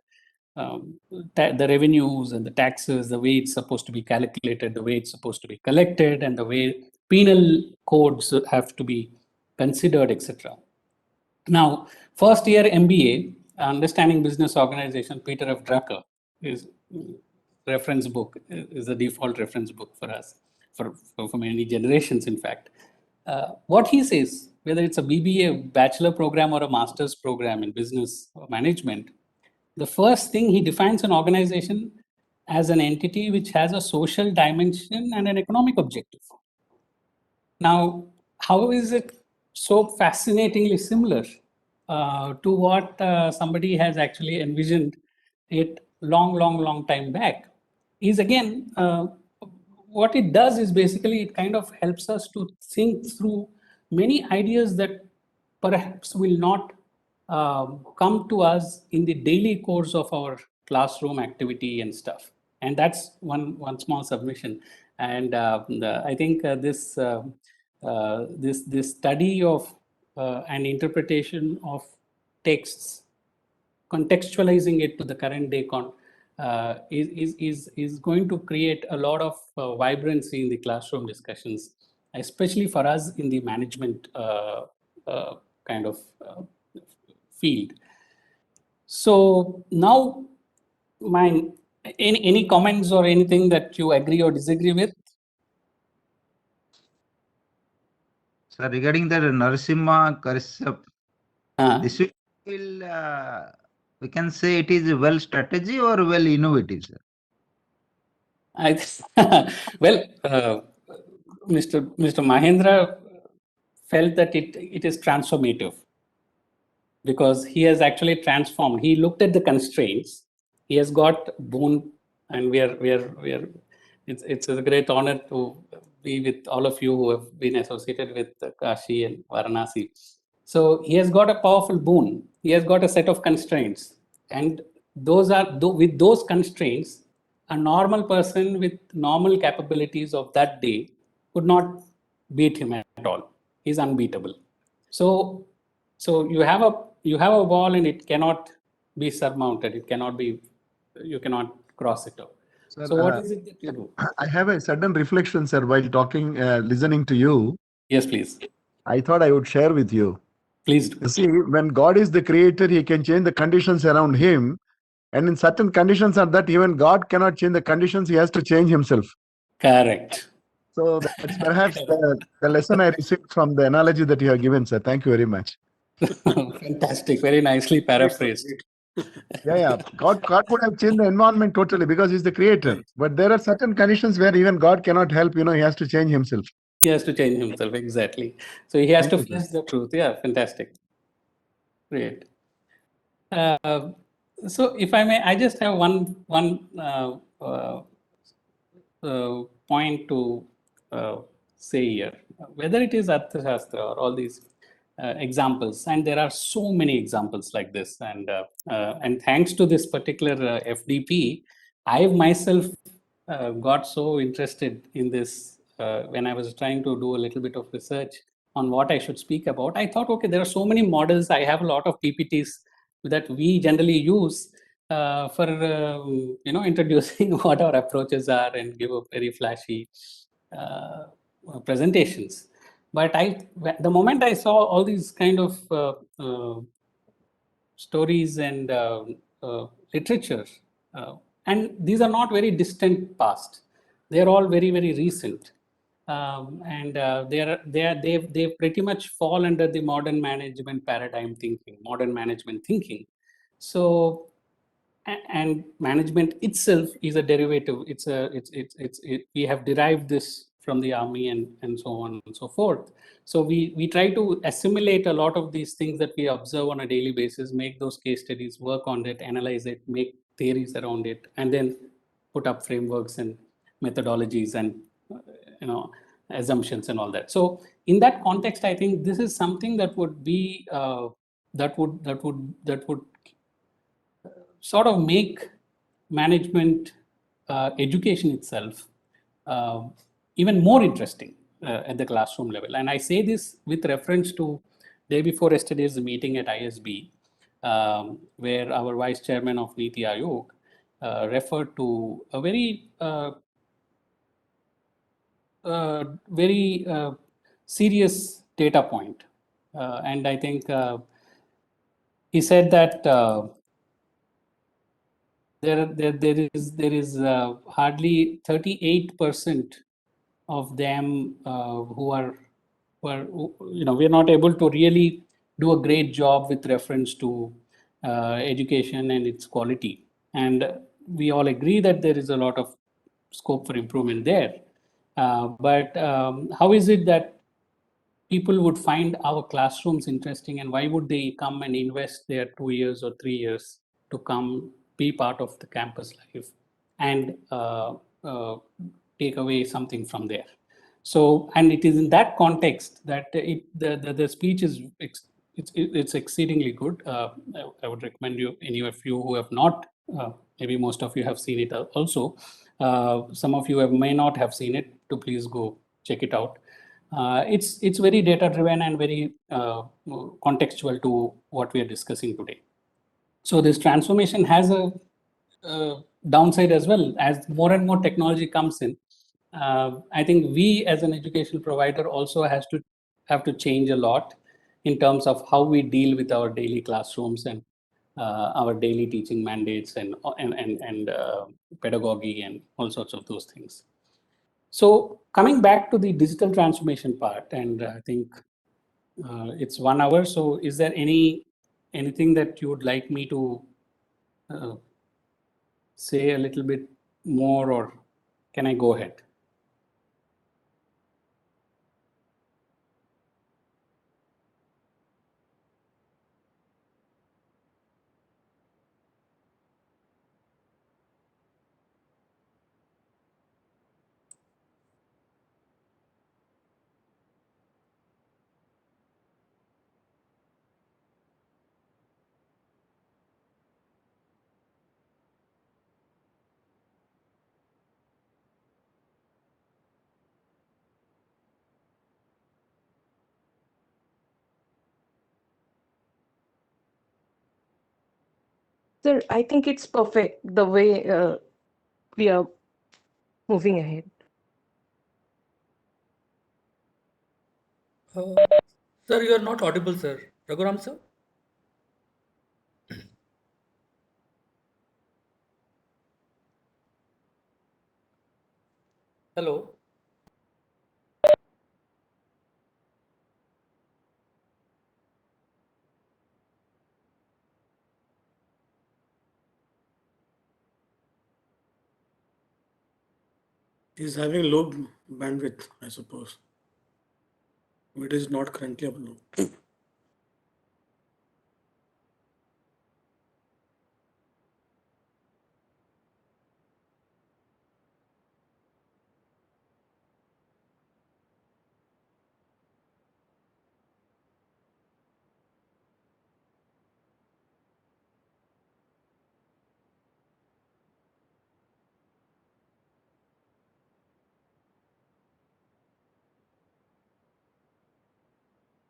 the revenues and the taxes, the way it's supposed to be calculated, the way it's supposed to be collected, and the way penal codes have to be considered, etc. Now, first year MBA, Understanding Business Organization, Peter F. Drucker is reference book, is the default reference book for us, for many generations, in fact. What he says, whether it's a BBA bachelor program or a master's program in business or management, the first thing he defines an organization as an entity which has a social dimension and an economic objective. Now, how is it so fascinatingly similar to what somebody has actually envisioned it long time back? Is again, what it does is basically it kind of helps us to think through many ideas that perhaps will not come to us in the daily course of our classroom activity and stuff. And that's one small submission. And I think this study of and interpretation of texts, contextualizing it to the current day is going to create a lot of vibrancy in the classroom discussions, especially for us in the management kind of field. So now, any comments or anything that you agree or disagree with? So regarding the Narasimha Karyap, this will we can say it is well strategy or well innovative, sir? Well, Mr. Mahendra felt that it is transformative because he has actually transformed. He looked at the constraints. He has got boon, and we are. It's a great honor to be with all of you who have been associated with Kashi and Varanasi. So he has got a powerful boon. He has got a set of constraints, and those are with those constraints, a normal person with normal capabilities of that day could not beat him at all. He's unbeatable. So you have a wall and it cannot be surmounted. It cannot be, you cannot cross it out. Sir, So what is it that you do? I have a sudden reflection, sir, while talking, listening to you. Yes, please. I thought I would share with you. Please do. You see, when God is the creator, he can change the conditions around him. And in certain conditions are that even God cannot change the conditions, he has to change himself. Correct. So that's perhaps the lesson I received from the analogy that you have given, sir. Thank you very much. Fantastic. Very nicely paraphrased. Yeah. God could have changed the environment totally because he's the creator. But there are certain conditions where even God cannot help, he has to change himself. He has to change himself, exactly. So he has Thank to you, face the truth. Yeah, fantastic. Great. So if I may, I just have one point to say here, whether it is Arthashastra or all these examples, and there are so many examples like this, and thanks to this particular FDP, I myself got so interested in this when I was trying to do a little bit of research on what I should speak about. I thought, okay, there are so many models. I have a lot of PPTs that we generally use for introducing what our approaches are and give a very flashy presentations. But the moment I saw all these kind of stories and literature, and these are not very distant past. They are all very recent, and they pretty much fall under the modern management paradigm thinking, modern management thinking. So, and management itself is a derivative. We have derived this from the army and so on and so forth. So we try to assimilate a lot of these things that we observe on a daily basis, make those case studies, work on it, analyze it, make theories around it, and then put up frameworks and methodologies and assumptions and all that. So in that context, I think this is something that would be that would sort of make management education itself even more interesting at the classroom level. And I say this with reference to day before yesterday's meeting at ISB, where our vice chairman of Niti Aayog referred to a very serious data point. And I think he said that there is hardly 38% of them who are we're not able to really do a great job with reference to education and its quality. And we all agree that there is a lot of scope for improvement there. But how is it that people would find our classrooms interesting, and why would they come and invest their 2 years or 3 years to come be part of the campus life and take away something from there? So, and it is in that context that the speech is it's exceedingly good. I would recommend any of you who have not, maybe most of you have seen it also. Some of you may not have seen it, to please go check it out. It's very data driven and very contextual to what we are discussing today. So this transformation has a downside as well. As more and more technology comes in, I think we as an educational provider also have to change a lot in terms of how we deal with our daily classrooms and our daily teaching mandates and pedagogy and all sorts of those things. So coming back to the digital transformation part, and I think it's 1 hour. So is there anything that you would like me to say a little bit more, or can I go ahead? Sir, I think it's perfect the way we are moving ahead. Sir, you are not audible, sir. Raghuram, sir? Hello? He's having low bandwidth, I suppose. It is not currently uploaded.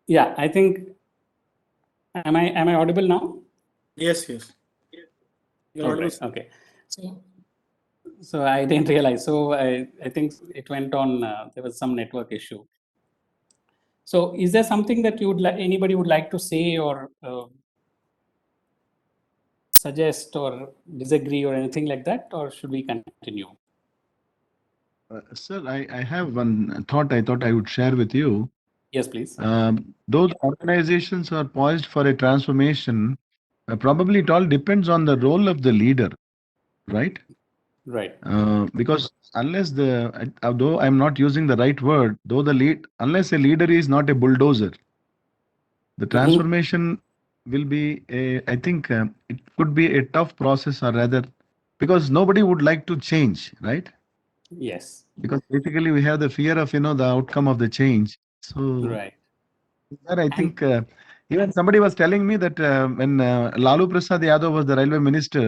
Yeah, I think, am I audible now? Yes, yes. You're audible. Right, okay. So I didn't realize. So I think it went on, there was some network issue. So is there something that you would like, anybody would like to say or suggest or disagree or anything like that, or should we continue? Sir, I have one thought I thought I would share with you. Yes, please. Those organizations are poised for a transformation. Probably it all depends on the role of the leader, right? Right. Because unless though I'm not using the right word, unless a leader is not a bulldozer, the transformation will be I think it could be a tough process, or rather, because nobody would like to change, right? Yes. Because basically we have the fear of the outcome of the change. So Right. that I think even somebody was telling me that when Lalu Prasad Yadav was the railway minister,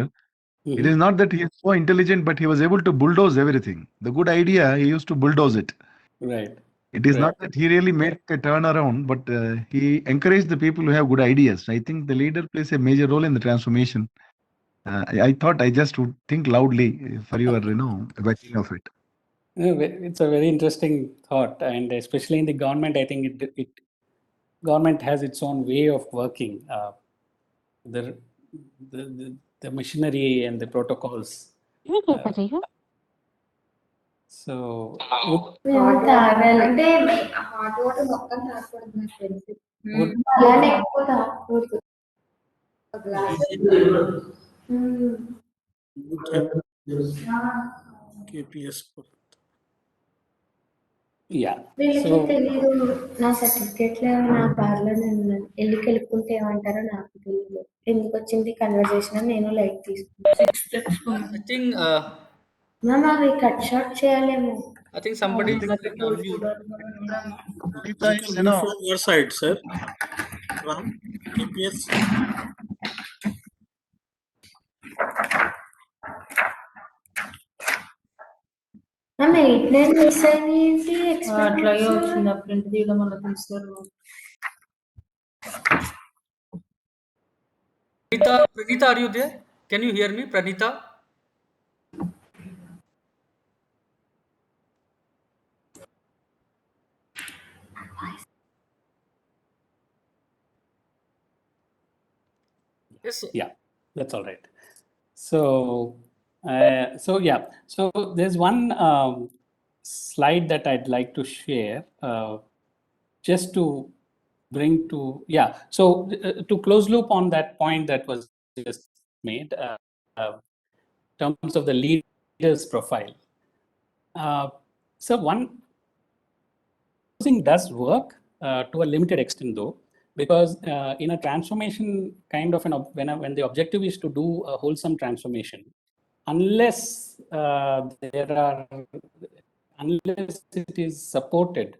it is not that he is so intelligent, but he was able to bulldoze everything. The good idea, he used to bulldoze it. Right. It is Right. not that he really made a turnaround, but he encouraged the people who have good ideas. I think the leader plays a major role in the transformation. I thought I just would think loudly for your, backing of it. It's a very interesting thought, and especially in the government, I think government has its own way of working. The machinery and the protocols. So KPS. yeah. వీళ్ళకి So తెలీదు నా సర్టిఫికేట్లో నా బార్లో నేను వెళ్ళి కలుపుకుంటే ఏమంటారో నాకు తెలియదు ఎందుకు వచ్చింది కన్వర్జేషన్ అని నేను లైక్ తీసుకున్నాను I think మ్యామ్ అవి కట్ షార్ట్ చేయాలేమో I think somebody clicked on mute. From your side, sir. Ram, KPS. Ma'am 8-9 miss అయినాయి ఏంటి అట్లాగే వచ్చింది ఆ ప్రింట్ తీయడం వల్ల తీస్తారు Pranita, are you there? Can you hear me, Pranita? Yes. Yeah, that's all right. So so there's one slide that I'd like to share just to bring to to close loop on that point that was just made in terms of the leader's profile. So one thing does work to a limited extent though, because in a transformation kind of when the objective is to do a wholesome transformation, unless unless it is supported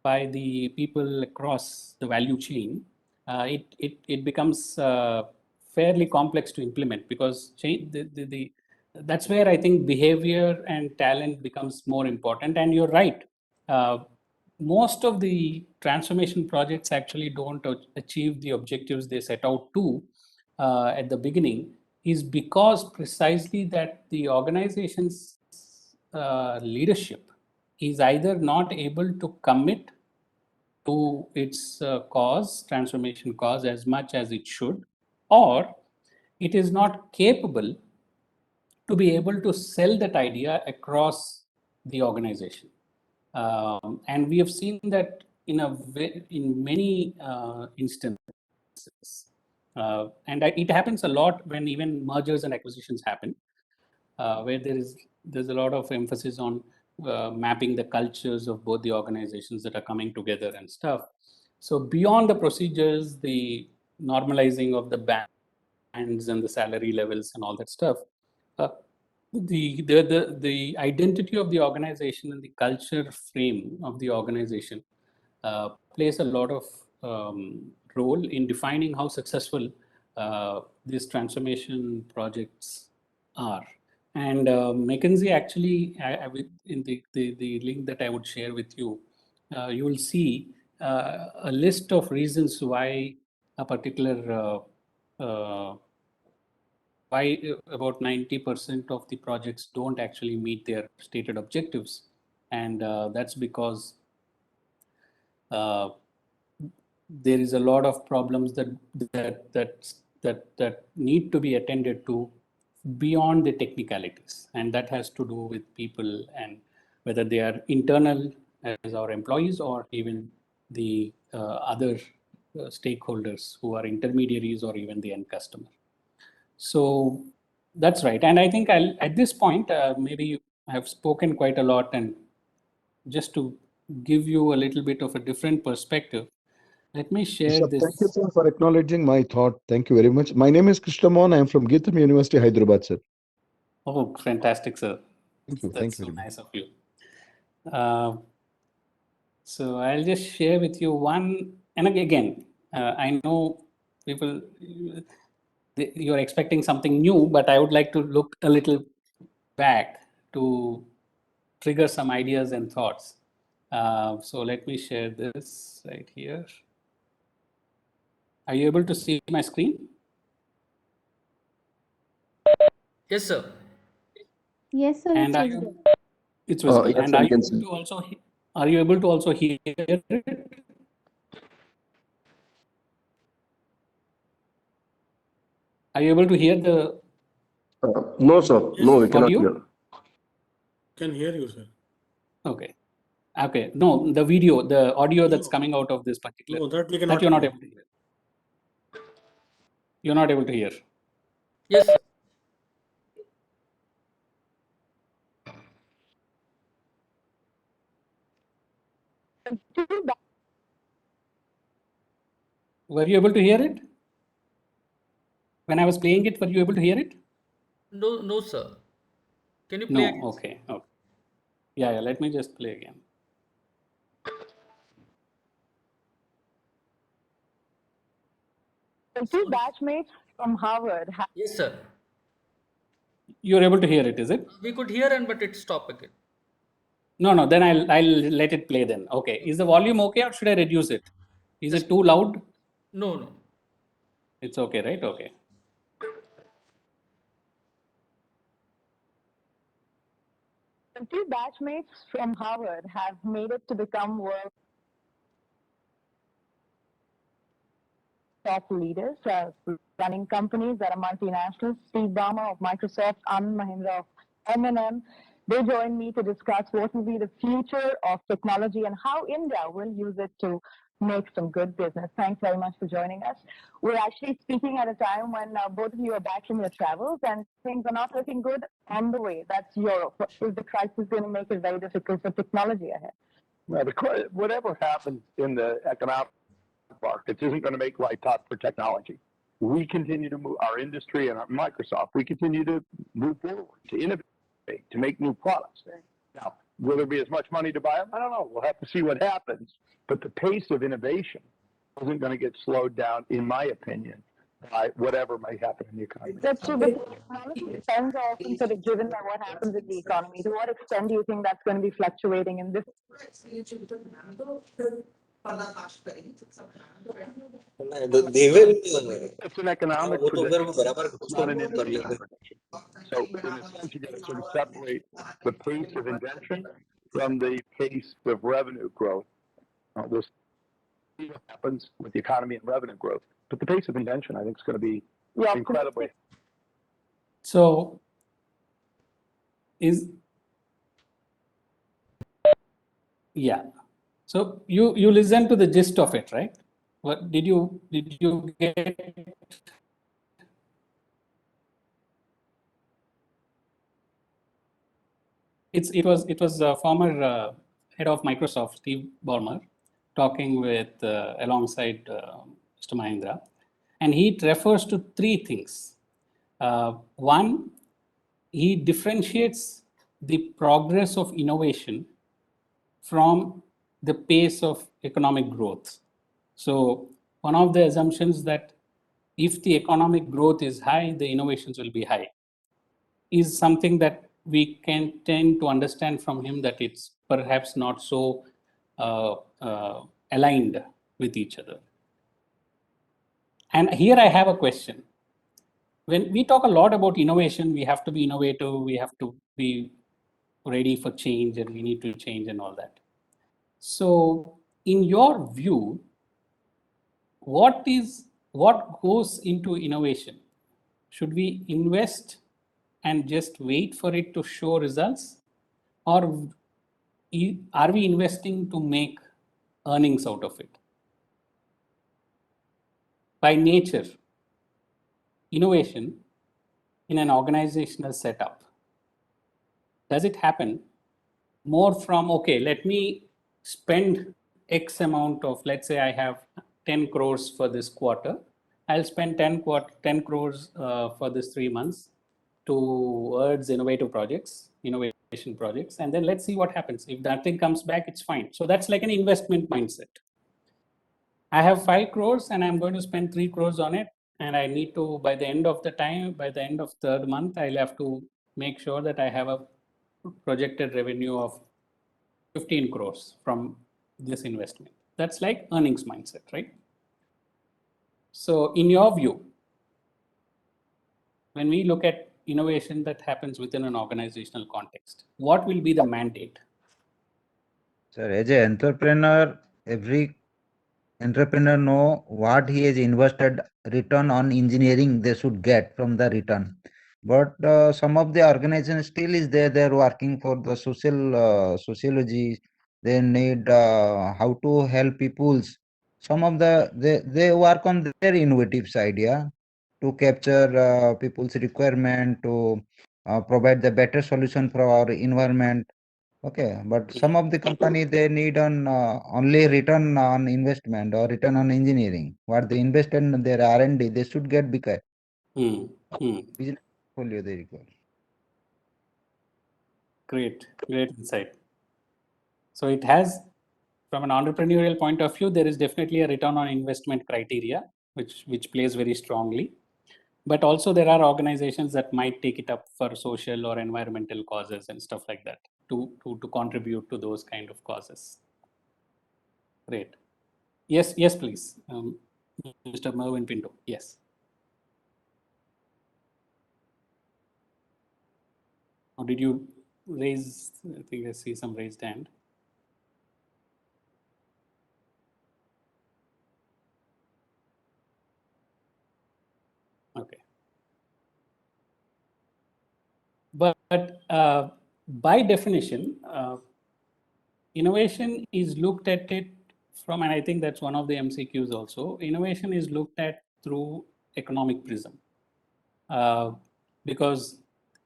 by the people across the value chain, it becomes fairly complex to implement, because that's where I think behavior and talent becomes more important. And you're right. Most of the transformation projects actually don't achieve the objectives they set out to at the beginning, is because precisely that the organization's leadership is either not able to commit to its transformation cause, as much as it should, or it is not capable to be able to sell that idea across the organization. And we have seen that in many instances. And it happens a lot when even mergers and acquisitions happen, where there's a lot of emphasis on mapping the cultures of both the organizations that are coming together and stuff. So beyond the procedures, the normalizing of the bands and the salary levels and all that stuff, the identity of the organization and the culture frame of the organization plays a lot of role in defining how successful these transformation projects are. And McKinsey actually, in the link that I would share with you, you will see a list of reasons why a particular why about 90% of the projects don't actually meet their stated objectives. And that's because there is a lot of problems that need to be attended to beyond the technicalities, and that has to do with people, and whether they are internal as our employees or even the other stakeholders who are intermediaries or even the end customer. So That's right. And I think I'll, at this point, maybe I have spoken quite a lot, and just to give you a little bit of a different perspective, let me share Thank you, this. sir, for acknowledging my thought. Thank you very much. My name is Krishnamon. I am from Geetham University, Hyderabad, sir. Oh, fantastic, sir. Thank you. That's Thank you so very much. nice of you. So I'll just share with you one, and again, I know people, you're expecting something new, but I would like to look a little back to trigger some ideas and thoughts. So let me share this right here. Are you able to see my screen? Yes, sir. Yes, sir, And it's are visible. you, it's visible. Yes, And sir, are we you can able see. to also, are you able to also hear it? Are you able to hear the No, sir. No, we cannot audio? hear. Can hear you, sir. Okay. Okay. No, the video, the audio that's No. coming out of this particular, No, that we that cannot you're not hear. able to hear. You're not able to hear. Yes, sir. Were you able to hear it? When I was playing it, were you able to hear it? No, no, sir. Can you play No. again? Okay. Okay. Yeah. Let me just play again. Two batchmates from Harvard. Yes, sir. You're able to hear it, is it? We could hear and but it stopped again. No. Then I'll let it play then. Okay. Is the volume okay, or should I reduce it? Is it too loud? No, no. It's okay, right? Okay. Two batchmates from Harvard have made it to become world top leaders, running companies that are multinational. Steve Ballmer of Microsoft, Anand Mahindra of M&M. They join me to discuss what will be the future of technology and how India will use it to make some good business. Thanks very much for joining us. We're actually speaking at a time when both of you are back from your travels and things are not looking good on the way. That's Europe. Is the crisis going to make it very difficult for technology ahead? Well, whatever happens in the economic markets isn't going to make life tough for technology. We continue to move our industry and our Microsoft. We continue to move forward, to innovate, to make new products. Now, will there be as much money to buy them? I don't know. We'll have to see what happens. But the pace of innovation isn't going to get slowed down, in my opinion, by whatever might happen in the economy. That's true, but technology depends often sort of driven by what happens in the economy. To what extent do you think that's going to be fluctuating in this? It's an economic prediction. It's not an innovation prediction. So in a sense, you got to sort of separate the pace of invention from the pace of revenue growth. We'll see what happens with the economy and revenue growth. But the pace of invention, I think, is going to be incredibly. So so you listen to the gist of it, right? What did you get? It was former head of Microsoft, Steve Ballmer, talking with alongside Mr. Mahindra, and he refers to three things. One, he differentiates the progress of innovation from the pace of economic growth. So one of the assumptions that if the economic growth is high, the innovations will be high, is something that we can tend to understand from him, that it's perhaps not so aligned with each other. And here I have a question. When we talk a lot about innovation, we have to be innovative, we have to be ready for change, and we need to change and all that. So in your view, what goes into innovation? Should we invest and just wait for it to show results, or are we investing to make earnings out of it? By nature, innovation in an organizational setup? Does it happen more from, okay, let me spend X amount of, let's say I have 10 crores for this quarter. I'll spend 10 crores for this 3 months towards innovation projects, and then let's see what happens. If nothing comes back, it's fine. So that's like an investment mindset. I have 5 crores and I'm going to spend 3 crores on it. And I need to, by the end of third month, I'll have to make sure that I have a projected revenue of 15 crores from this investment. That's like earnings mindset, right? So in your view, when we look at innovation that happens within an organizational context, what will be the mandate? Sir, as an entrepreneur, every entrepreneur know what he has invested return on engineering they should get from the return. But some of the organizations still is there. They're working for the sociology. They need how to help peoples. Some of they work on their innovative side, yeah, to capture people's requirement to provide the better solution for our environment. Okay, but some of the company they need on only return on investment or return on engineering. What they invest in their R&D, they should get bigger. Business portfolio they require. Great insight. So it has, from an entrepreneurial point of view, there is definitely a return on investment criteria, which plays very strongly. But also there are organizations that might take it up for social or environmental causes and stuff like that to contribute to those kind of causes. Great. Yes, please. Mr. Mervyn Pinto. Yes. Or did you raise, I think I see some raised hand. Okay. But by definition, innovation is looked at it from, and I think that's one of the MCQs also, innovation is looked at through economic prism. Because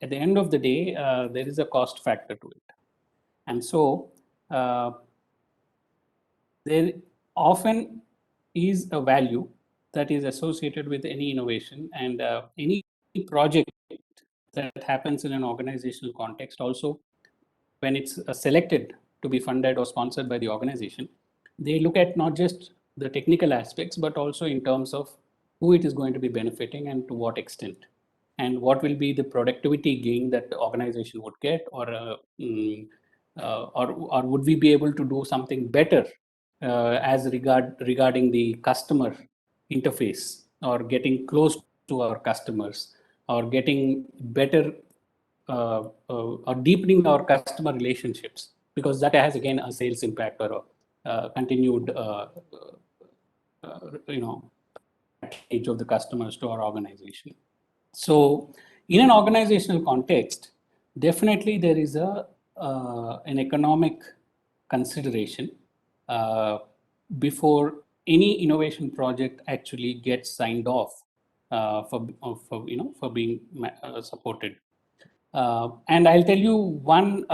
at the end of the day, there is a cost factor to it. And so there often is a value that is associated with any innovation, and any project that happens in an organizational context also, when it's selected to be funded or sponsored by the organization, they look at not just the technical aspects, but also in terms of who it is going to be benefiting and to what extent, and what will be the productivity gain that the organization would get, or would we be able to do something better regarding the customer interface, or getting close to our customers, or getting better or deepening our customer relationships, because that has again a sales impact or a continued advantage of the customers to our organization. So in an organizational context, definitely there is an economic consideration before any innovation project actually gets signed off for being supported. And I'll tell you one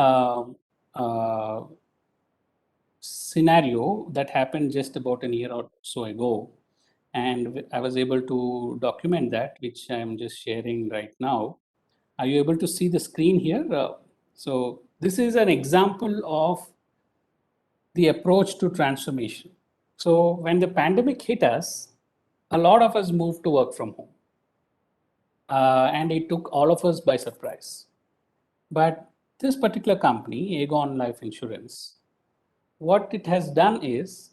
scenario that happened just about a year or so ago, and I was able to document that, which I'm just sharing right now. Are you able to see the screen here? So this is an example of the approach to transformation. So when the pandemic hit us, a lot of us moved to work from home. And it took all of us by surprise. But this particular company, Aegon Life Insurance, what it has done is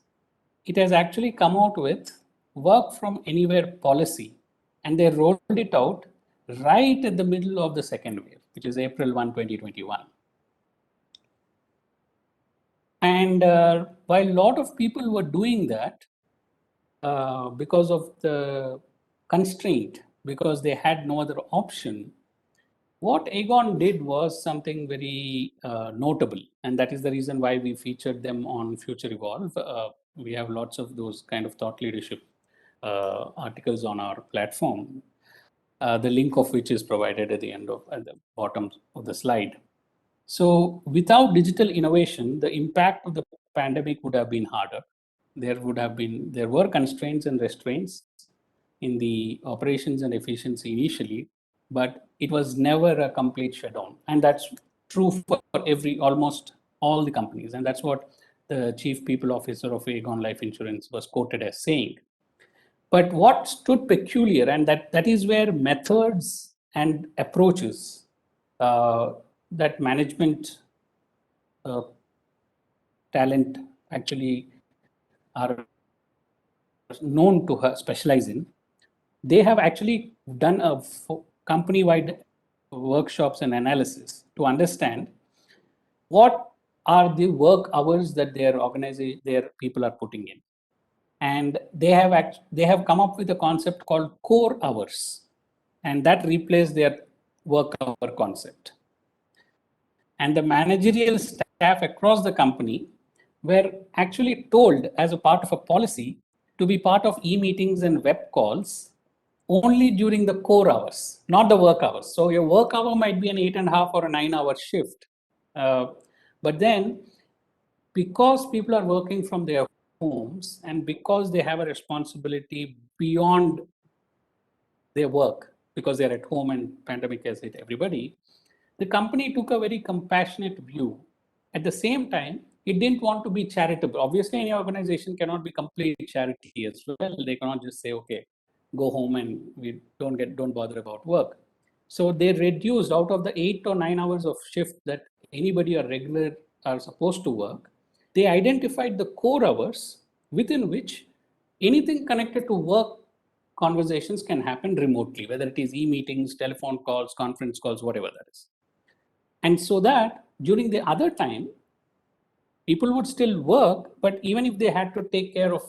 it has actually come out with work from anywhere policy, and they rolled it out right at the middle of the second wave, which is April 1, 2021. And while a lot of people were doing that because of the constraint, because they had no other option, what Aegon did was something very notable, and that is the reason why we featured them on Future Evolve. We have lots of those kind of thought leadership articles on our platform. the link of which is provided at the bottom of the slide. So without digital innovation, the impact of the pandemic would have been harder. There were constraints and restraints in the operations and efficiency initially, but it was never a complete shutdown. And that's true for almost all the companies. And that's what the chief people officer of Aegon Life Insurance was quoted as saying. But what stood peculiar, and that is where methods and approaches that management talent actually are known to specialize in, they have actually done a company-wide workshops and analysis to understand what are the work hours that their people are putting in. And they have come up with a concept called core hours, and that replaced their work hour concept. And the managerial staff across the company were actually told as a part of a policy to be part of e-meetings and web calls only during the core hours, not the work hours. So your work hour might be an 8.5 or a 9-hour shift. But then, because people are working from their homes and because they have a responsibility beyond their work, because they're at home and pandemic has hit everybody, the company took a very compassionate view. At the same time, it didn't want to be charitable. Obviously, any organization cannot be complete charity as well. They cannot just say, okay, go home and we don't bother about work. So they reduced out of the 8 or 9 hours of shift that anybody or regular are supposed to work. They identified the core hours within which anything connected to work conversations can happen remotely, whether it is e-meetings, telephone calls, conference calls, whatever that is. And so that during the other time, people would still work, but even if they had to take care of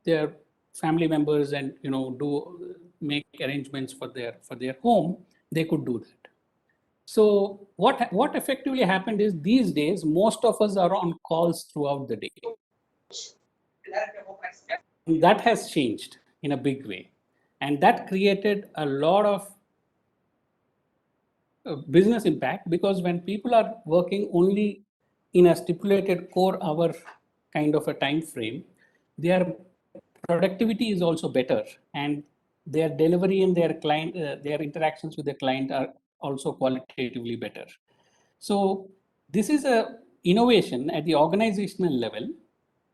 their family members and make arrangements for their home, they could do that. So what effectively happened is these days, most of us are on calls throughout the day. And that has changed in a big way. And that created a lot of business impact, because when people are working only in a stipulated core hour kind of a time frame, their productivity is also better, and their delivery and their client, their interactions with the client are also qualitatively better. So this is a innovation at the organizational level,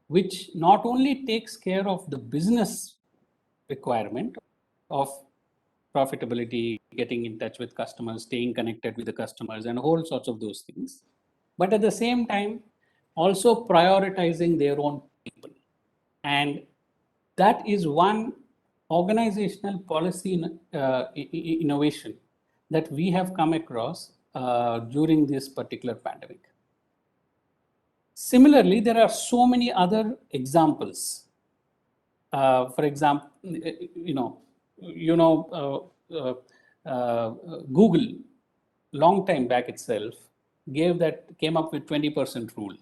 which not only takes care of the business requirement of profitability, getting in touch with customers, staying connected with the customers, and whole sorts of those things, but at the same time, also prioritizing their own people. And that is one organizational policy innovation that we have come across during this particular pandemic. Similarly, there are so many other examples. For example, Google, long time back itself, came up with 20% rule.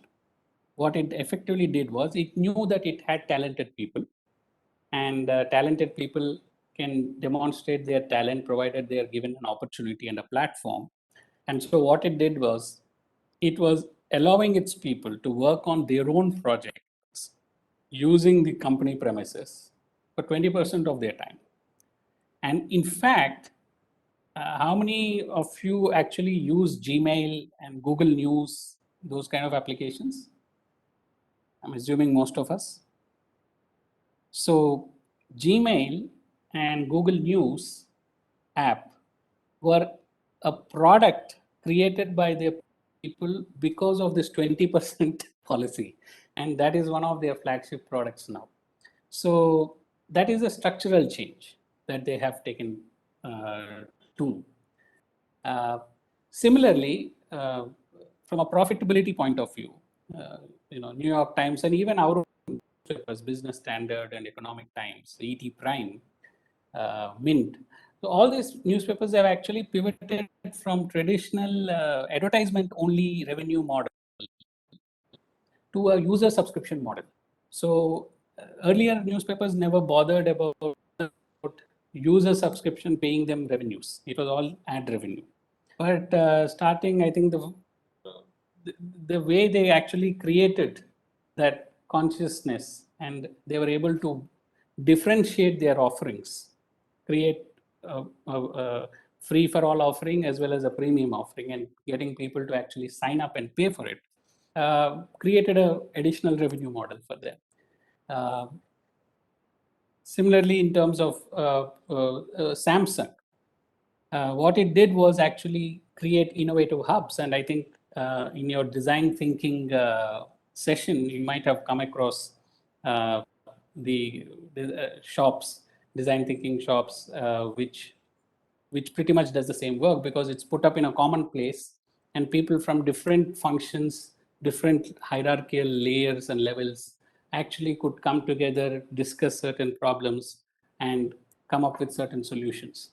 What it effectively did was it knew that it had talented people, and talented people can demonstrate their talent provided they are given an opportunity and a platform. And so what it did was, it was allowing its people to work on their own projects using the company premises for 20% of their time. And in fact, how many of you actually use Gmail and Google News, those kind of applications? I'm assuming most of us. So Gmail and Google News app were a product created by their people because of this 20% policy. And that is one of their flagship products now. So that is a structural change that they have taken to. Similarly, from a profitability point of view, New York Times and even our newspapers, Business Standard and Economic Times, ET Prime, Mint. So all these newspapers have actually pivoted from traditional advertisement-only revenue model to a user subscription model. So earlier newspapers never bothered about user subscription paying them revenues. It was all ad revenue. But starting, I think the way they actually created that consciousness and they were able to differentiate their offerings, create a free for all offering as well as a premium offering, and getting people to actually sign up and pay for it, created an additional revenue model for them. Similarly, in terms of Samsung, what it did was actually create innovative hubs. And I think in your design thinking session, you might have come across the shops, design thinking shops, which pretty much does the same work, because it's put up in a common place and people from different functions, different hierarchical layers and levels actually could come together, discuss certain problems and come up with certain solutions.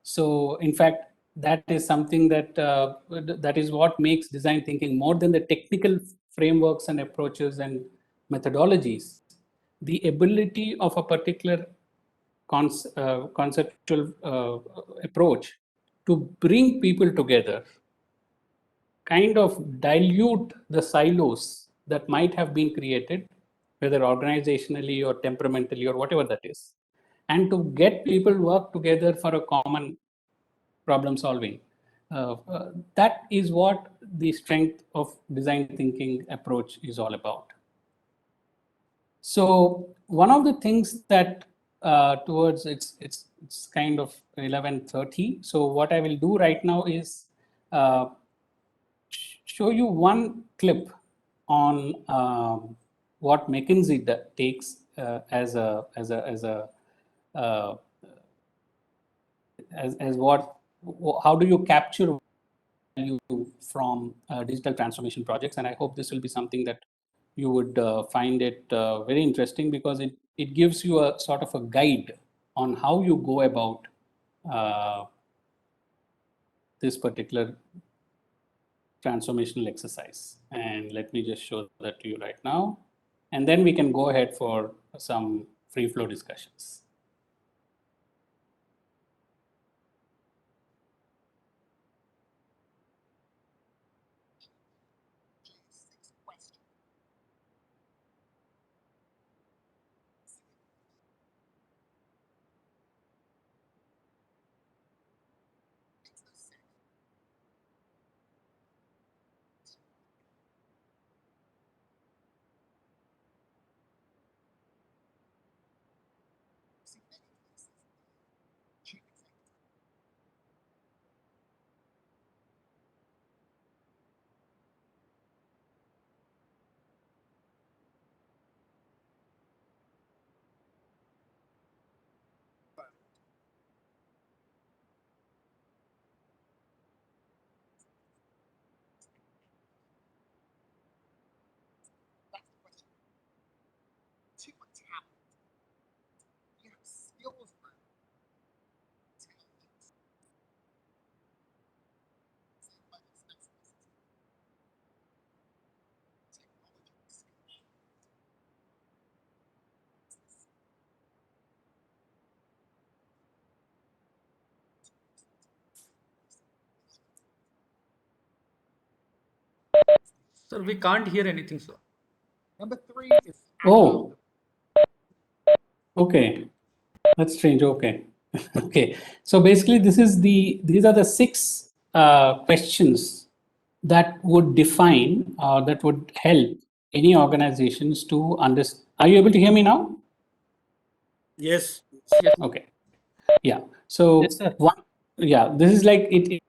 So in fact, that is something that is what makes design thinking, more than the technical frameworks and approaches and methodologies, the ability of a particular conceptual approach to bring people together, kind of dilute the silos that might have been created, whether organizationally or temperamentally or whatever that is, and to get people work together for a common problem solving. That is what the strength of design thinking approach is all about. So one of the things that towards it's kind of 11:30. So what I will do right now is show you one clip on what McKinsey takes as what, how do you capture value from digital transformation projects. And I hope this will be something that you would find it very interesting, because it gives you a sort of a guide on how you go about this particular transformational exercise. And let me just show that to you right now. And then we can go ahead for some free flow discussions. Sir, we can't hear anything, sir. Number 3 is Oh, okay. That's strange. Okay. Okay. So basically, these are the 6 questions that would define or that would help any organizations to understand. Are you able to hear me now? Yes. Okay. Yeah. So this is like it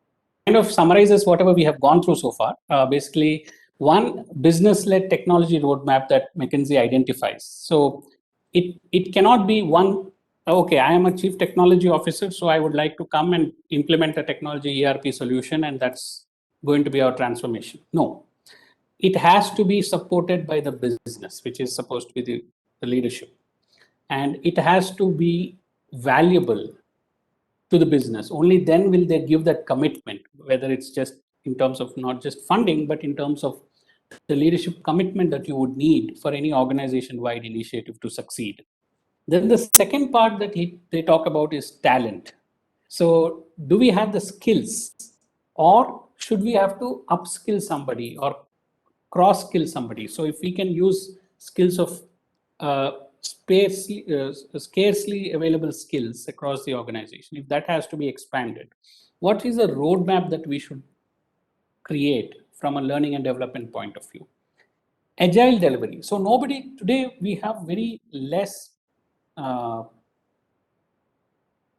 kind of summarizes whatever we have gone through so far. Basically, one business-led technology roadmap that McKinsey identifies. So it cannot be one, okay, I am a chief technology officer, so I would like to come and implement a technology ERP solution, and that's going to be our transformation. No, it has to be supported by the business, which is supposed to be the leadership. And it has to be valuable to the business. Only then will they give that commitment, whether it's just in terms of not just funding, but in terms of the leadership commitment that you would need for any organization-wide initiative to succeed. Then the second part that they talk about is talent. So do we have the skills, or should we have to upskill somebody or cross skill somebody? So if we can use skills of scarcely available skills across the organization, if that has to be expanded, what is the roadmap that we should create from a learning and development point of view? Agile delivery. So nobody today, we have very less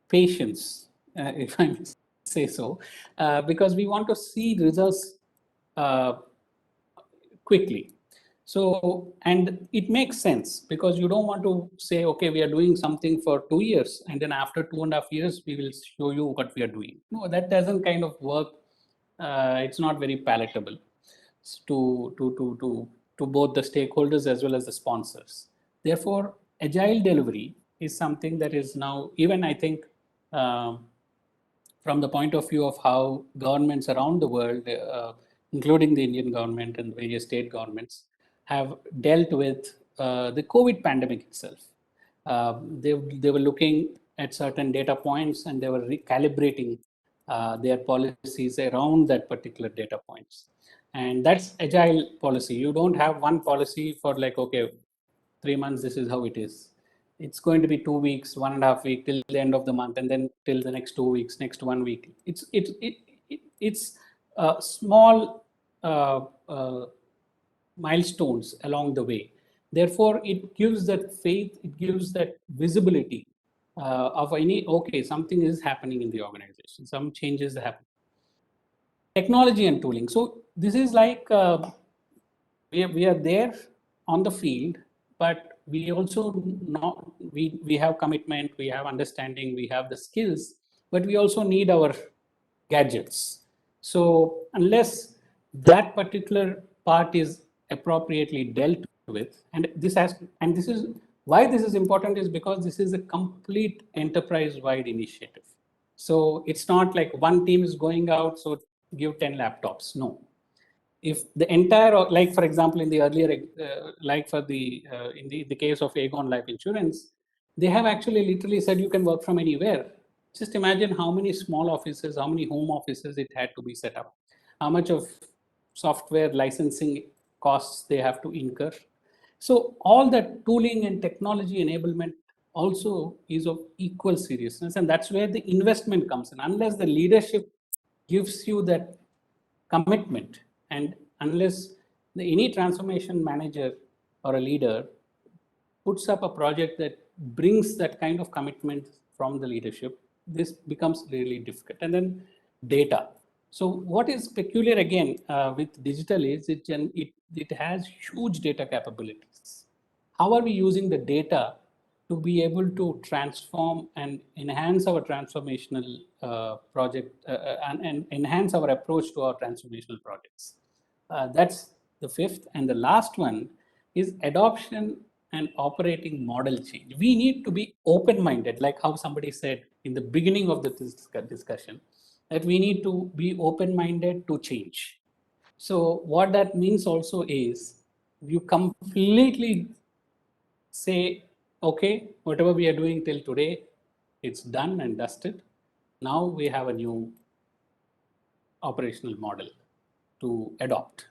patience, if I may say so, because we want to see results quickly. So, and it makes sense because you don't want to say, okay, we are doing something for 2 years, and then after 2.5 years, we will show you what we are doing. No, that doesn't kind of work. It's not very palatable to both the stakeholders as well as the sponsors. Therefore, agile delivery is something that is now, even I think, from the point of view of how governments around the world, including the Indian government and various state governments, have dealt with the COVID pandemic itself. They were looking at certain data points and they were recalibrating their policies around that particular data points. And that's agile policy. You don't have one policy for like, okay, 3 months, this is how it is. It's going to be 2 weeks, 1.5 weeks till the end of the month, and then till the next 2 weeks, next 1 week. It's small milestones along the way. Therefore, it gives that faith, it gives that visibility of any, okay, something is happening in the organization, some changes happen. Technology and tooling. So this is like we are there on the field, but we also not we have commitment, we have understanding, we have the skills, but we also need our gadgets. So unless that particular part is appropriately dealt with, and this is why this is important, is because this is a complete enterprise-wide initiative. So it's not like one team is going out, so give 10 laptops. No. If the entire, like for example, in the earlier, like for the in the case of Aegon Life Insurance, they have actually literally said you can work from anywhere. Just imagine how many small offices, how many home offices it had to be set up, how much of software licensing costs they have to incur. So all that tooling and technology enablement also is of equal seriousness, and that's where the investment comes in. Unless the leadership gives you that commitment, and unless any transformation manager or a leader puts up a project that brings that kind of commitment from the leadership, this becomes really difficult. And then data. So what is peculiar again with digital is it has huge data capabilities. How are we using the data to be able to transform and enhance our transformational project and enhance our approach to our transformational projects? That's the fifth. And the last one is adoption and operating model change. We need to be open-minded, like how somebody said in the beginning of the discussion, that we need to be open-minded to change. So what that means also is you completely say, okay, whatever we are doing till today, it's done and dusted. Now we have a new operational model to adopt.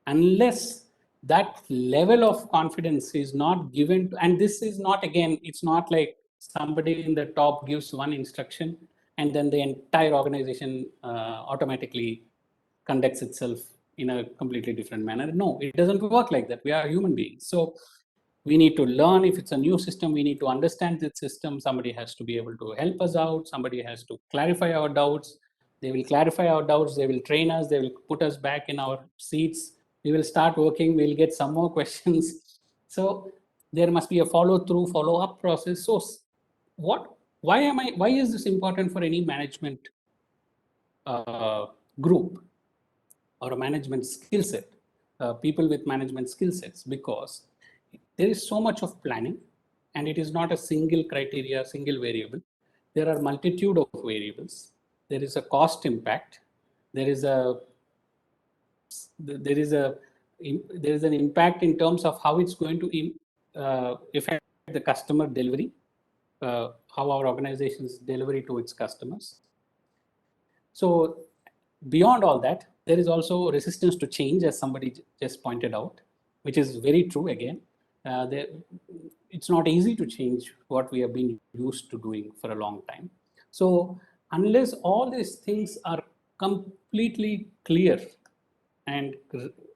Unless that level of confidence is not given to, and this is not, again, it's not like somebody in the top gives one instruction and then the entire organization automatically conducts itself in a completely different manner. No, it doesn't work like that. We are human beings. So we need to learn. If it's a new system, we need to understand the system. Somebody has to be able to help us out. Somebody has to clarify our doubts. They will clarify our doubts. They will train us. They will put us back in our seats. We will start working. We'll get some more questions. So there must be a follow-through, follow-up process. So why is this important for any management group or a management skill set, people with management skill sets? Because there is so much of planning, and it is not a single criteria, single variable. There are multitude of variables. There is a cost impact. There is an impact in terms of how it's going to affect the customer delivery, how our organization's delivery to its customers. So beyond all that, there is also resistance to change, as somebody just pointed out, which is very true again. It's not easy to change what we have been used to doing for a long time. So unless all these things are completely clear and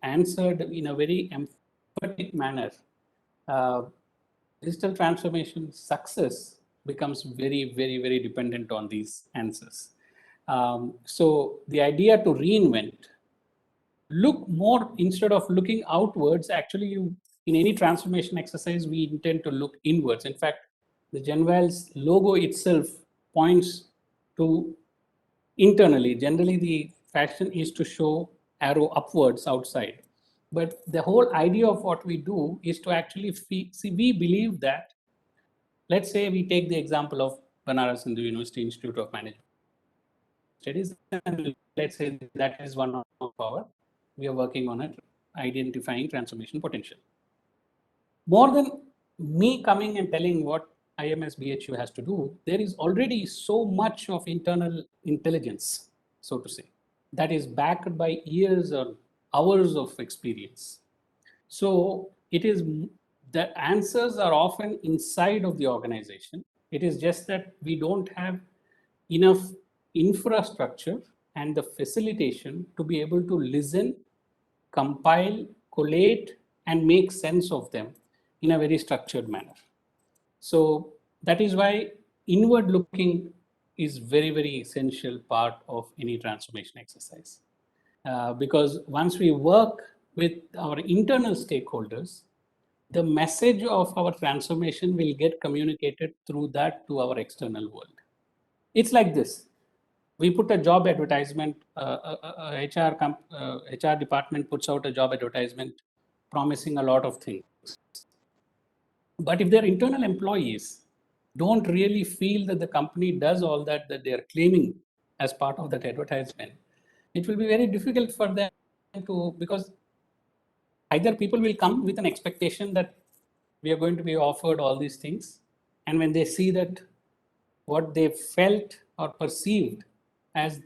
answered in a very emphatic manner, digital transformation success becomes very, very, very dependent on these answers. So the idea to reinvent, look more, instead of looking outwards, actually in any transformation exercise, we intend to look inwards. In fact, the Genval's logo itself points to internally. Generally, the fashion is to show arrow upwards outside. But the whole idea of what we do is to actually see, we believe that, let's say we take the example of Banaras Hindu University Institute of Management Studies, and let's say that is one of our, we are working on it, identifying transformation potential. More than me coming and telling what IMS BHU has to do, there is already so much of internal intelligence, so to say, that is backed by years or hours of experience. So it is, the answers are often inside of the organization. It is just that we don't have enough infrastructure and the facilitation to be able to listen, compile, collate, and make sense of them in a very structured manner. So that is why inward looking is very, very essential part of any transformation exercise. Because once we work with our internal stakeholders, the message of our transformation will get communicated through that to our external world. It's like this. We put a job advertisement, HR department puts out a job advertisement promising a lot of things. But if their internal employees don't really feel that the company does all that they are claiming as part of that advertisement, it will be very difficult for them to, because either people will come with an expectation that we are going to be offered all these things, and when they see that what they felt or perceived as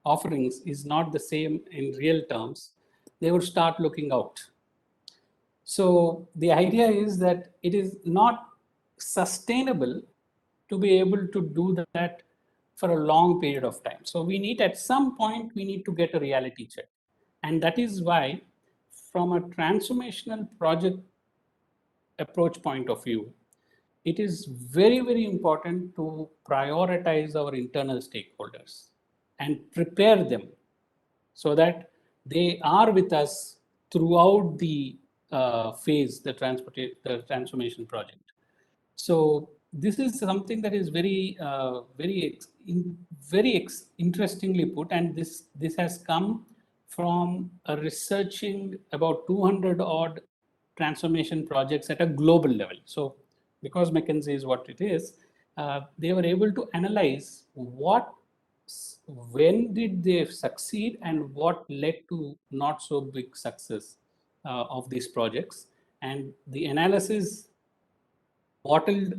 offerings is not the same in real terms, they would start looking out. So the idea is that it is not sustainable to be able to do that for a long period of time. So we need, at some point, we need to get a reality check. And that is why, from a transformational project approach point of view, it is very, very important to prioritize our internal stakeholders and prepare them so that they are with us throughout the phase, the transformation project. So this is something that is very, very interestingly put, and this has come from researching about 200 odd transformation projects at a global level. So because McKinsey is what it is, they were able to analyze when did they succeed and what led to not so big success of these projects. And the analysis bottled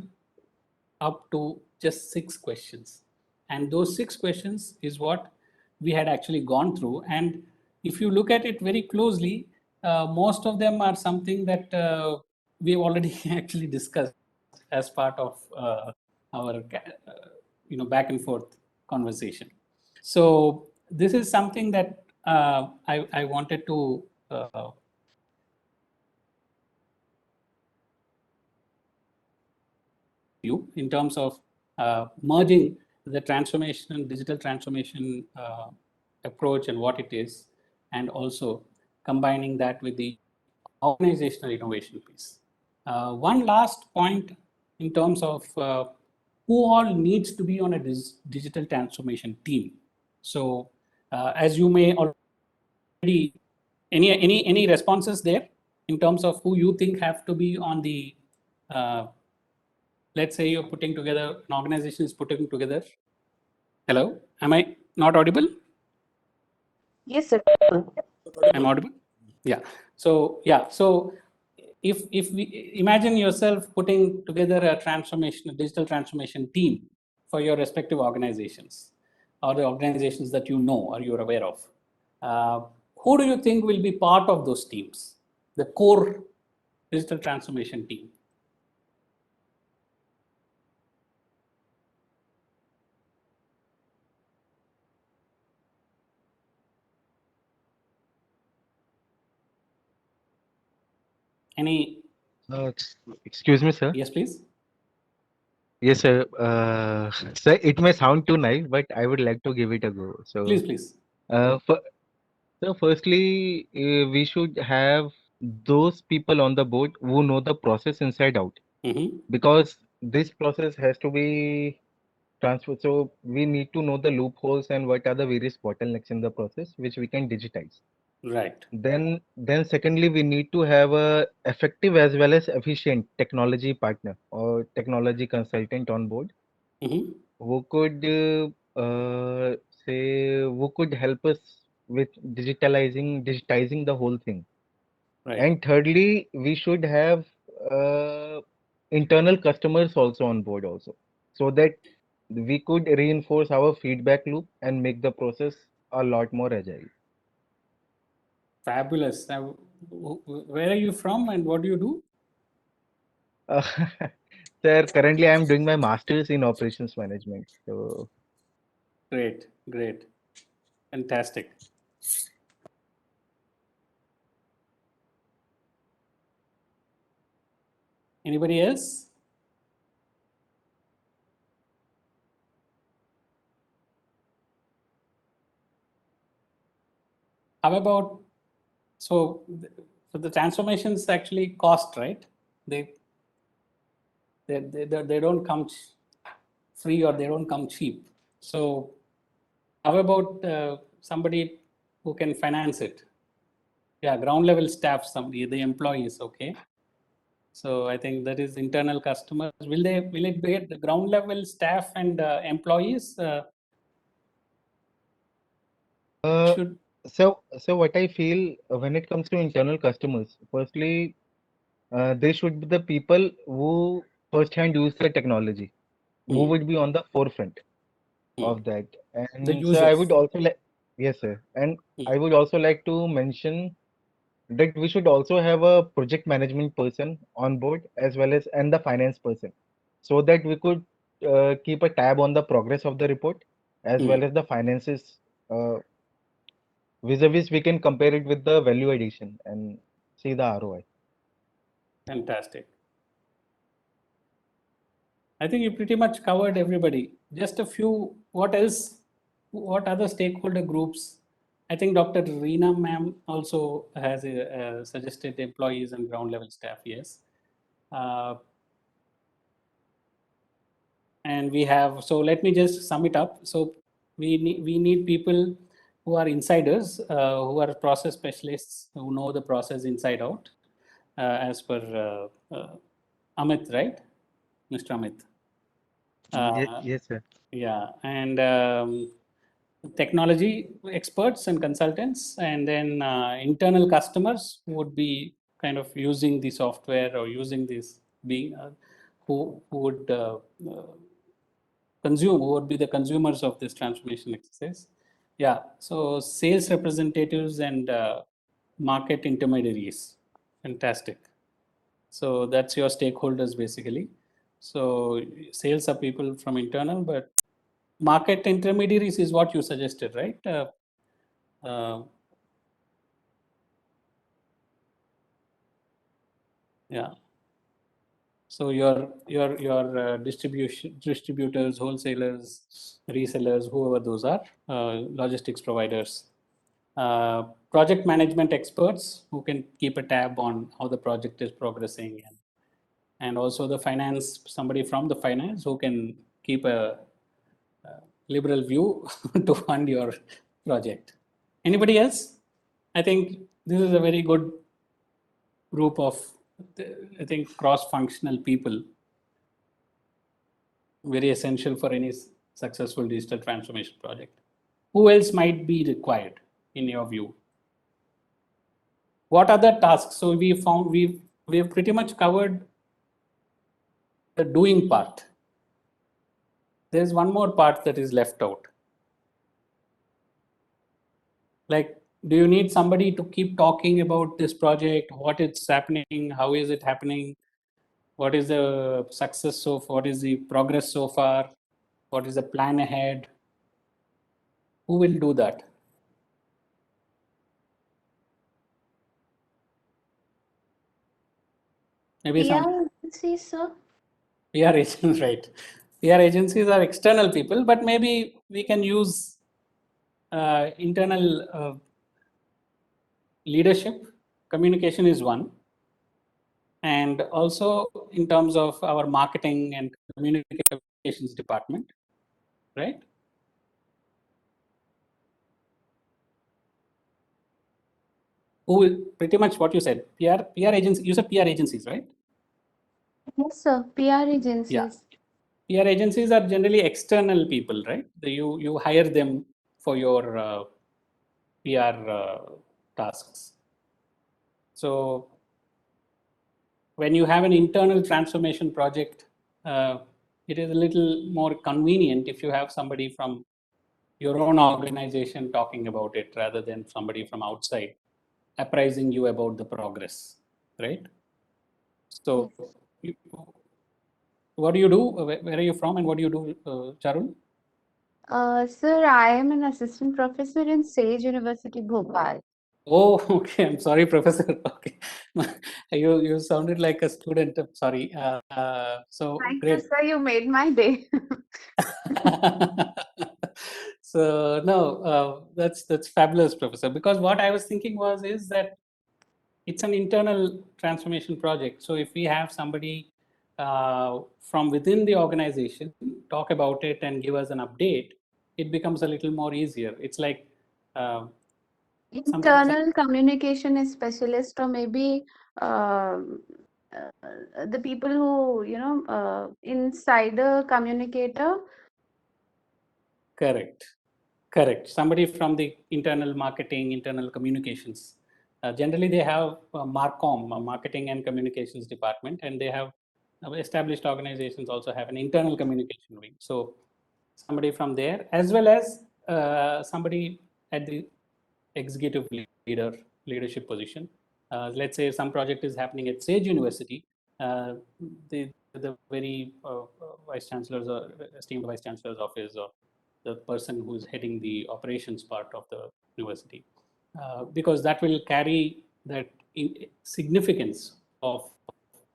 up to just 6 questions. And those 6 questions is what we had actually gone through. And if you look at it very closely, most of them are something that we've already actually discussed as part of our back and forth conversation. So this is something that I wanted to you in terms of merging the transformation, digital transformation approach and what it is, and also combining that with the organizational innovation piece. One last point in terms of who all needs to be on a digital transformation team. So as you may already, any responses there in terms of who you think have to be on the let's say you're putting together, an organization is putting together. Hello, am I not audible? Yes, sir. I'm audible. Yeah. So if we imagine yourself putting together a digital transformation team for your respective organizations or the organizations that you know or you're aware of, who do you think will be part of those teams, the core digital transformation team? Any? Excuse me, sir. Yes, please. Yes, sir. Sir, it may sound too nice, but I would like to give it a go. So, Please. for, so firstly, we should have those people on the board who know the process inside out, because this process has to be transferred. So we need to know the loopholes and what are the various bottlenecks in the process, which we can digitize. Right. Then secondly, we need to have a effective as well as efficient technology partner or technology consultant on board who could who could help us with digitizing the whole thing. Right. And thirdly, we should have internal customers also on board also, so that we could reinforce our feedback loop and make the process a lot more agile. Fabulous. Now, where are you from and what do you do? Sir, currently I am doing my master's in operations management. So Great. Fantastic. Anybody else? How about, so the transformations actually cost, right? They don't come free or they don't come cheap. So how about somebody who can finance it? Yeah, ground level staff, somebody, the employees, okay. So I think that is internal customers. Will it be at the ground level staff and employees? So what I feel when it comes to internal customers, firstly, they should be the people who first-hand use the technology, who would be on the forefront of that. The And so I would users. also like, yes, sir. And I would also like to mention that we should also have a project management person on board as well as and the finance person, so that we could keep a tab on the progress of the report as well as the finances. Vis-a-vis, we can compare it with the value addition and see the ROI. Fantastic. I think you pretty much covered everybody. Just a few, what else? What other stakeholder groups? I think Dr. Reena ma'am also has suggested employees and ground level staff, yes. And we have, so let me just sum it up. So we need people who are insiders, who are process specialists, who know the process inside out, as per Amit, right? Mr. Amit. Yes, sir. Yeah, and technology experts and consultants, and then internal customers would be kind of using the software or using this, being who would consume, who would be the consumers of this transformation exercise. Yeah, so sales representatives and market intermediaries. Fantastic. So that's your stakeholders basically. So sales are people from internal, but market intermediaries is what you suggested, right? Yeah. So your distributors, wholesalers, resellers, whoever those are, logistics providers, project management experts who can keep a tab on how the project is progressing, and also the finance, somebody from the finance who can keep a liberal view to fund your project. Anybody else? I think this is a very good group of, I think, cross-functional people, very essential for any successful digital transformation project. Who else might be required in your view? What other tasks? So we we have pretty much covered the doing part. There's one more part that is left out. Like, do you need somebody to keep talking about this project, what is happening, how is it happening, what is the success so far, what is the progress so far, what is the plan ahead? Who will do that? Maybe some PR agencies, sir. PR agents, right? PR agencies are external people, but maybe we can use internal leadership. Communication is one. And also in terms of our marketing and communications department, right? Who will pretty much what you said, PR agencies, you said PR agencies, right? Yes, sir. PR agencies. Yeah. PR agencies are generally external people, right? You hire them for your PR tasks. So when you have an internal transformation project, it is a little more convenient if you have somebody from your own organization talking about it rather than somebody from outside apprising you about the progress, right? So what do you do? Where are you from and what do you do, Charul? Sir, I am an assistant professor in Sage University, Bhopal. Oh, okay. I'm sorry, Professor. Okay, you sounded like a student. I'm sorry. So Thank great. you, sir. You made my day. So no, that's fabulous, Professor. Because what I was thinking is that it's an internal transformation project. So if we have somebody from within the organization talk about it and give us an update, it becomes a little more easier. It's like Internal communication specialist, or maybe the people who, insider communicator. Correct. Somebody from the internal marketing, internal communications. Generally, they have Marcom, marketing and communications department, and they have established organizations also have an internal communication wing. So somebody from there, as well as somebody at the executive leadership position. Let's say some project is happening at Sage University. The very vice chancellor's or esteemed vice chancellor's office, or the person who is heading the operations part of the university, because that will carry that significance of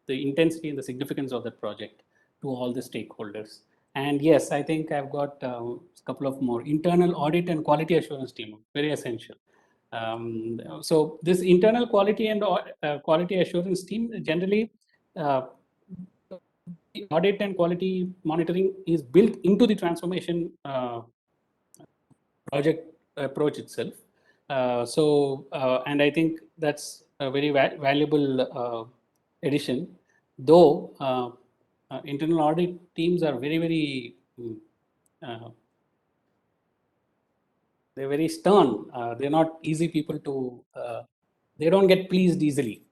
the intensity and the significance of that project to all the stakeholders. And yes, I think I've got a couple of more internal audit and quality assurance team, very essential. So this internal quality and quality assurance team generally, the audit and quality monitoring is built into the transformation project approach itself. And I think that's a very valuable addition. Though internal audit teams are very they're very stern. They're not easy people to. They don't get pleased easily.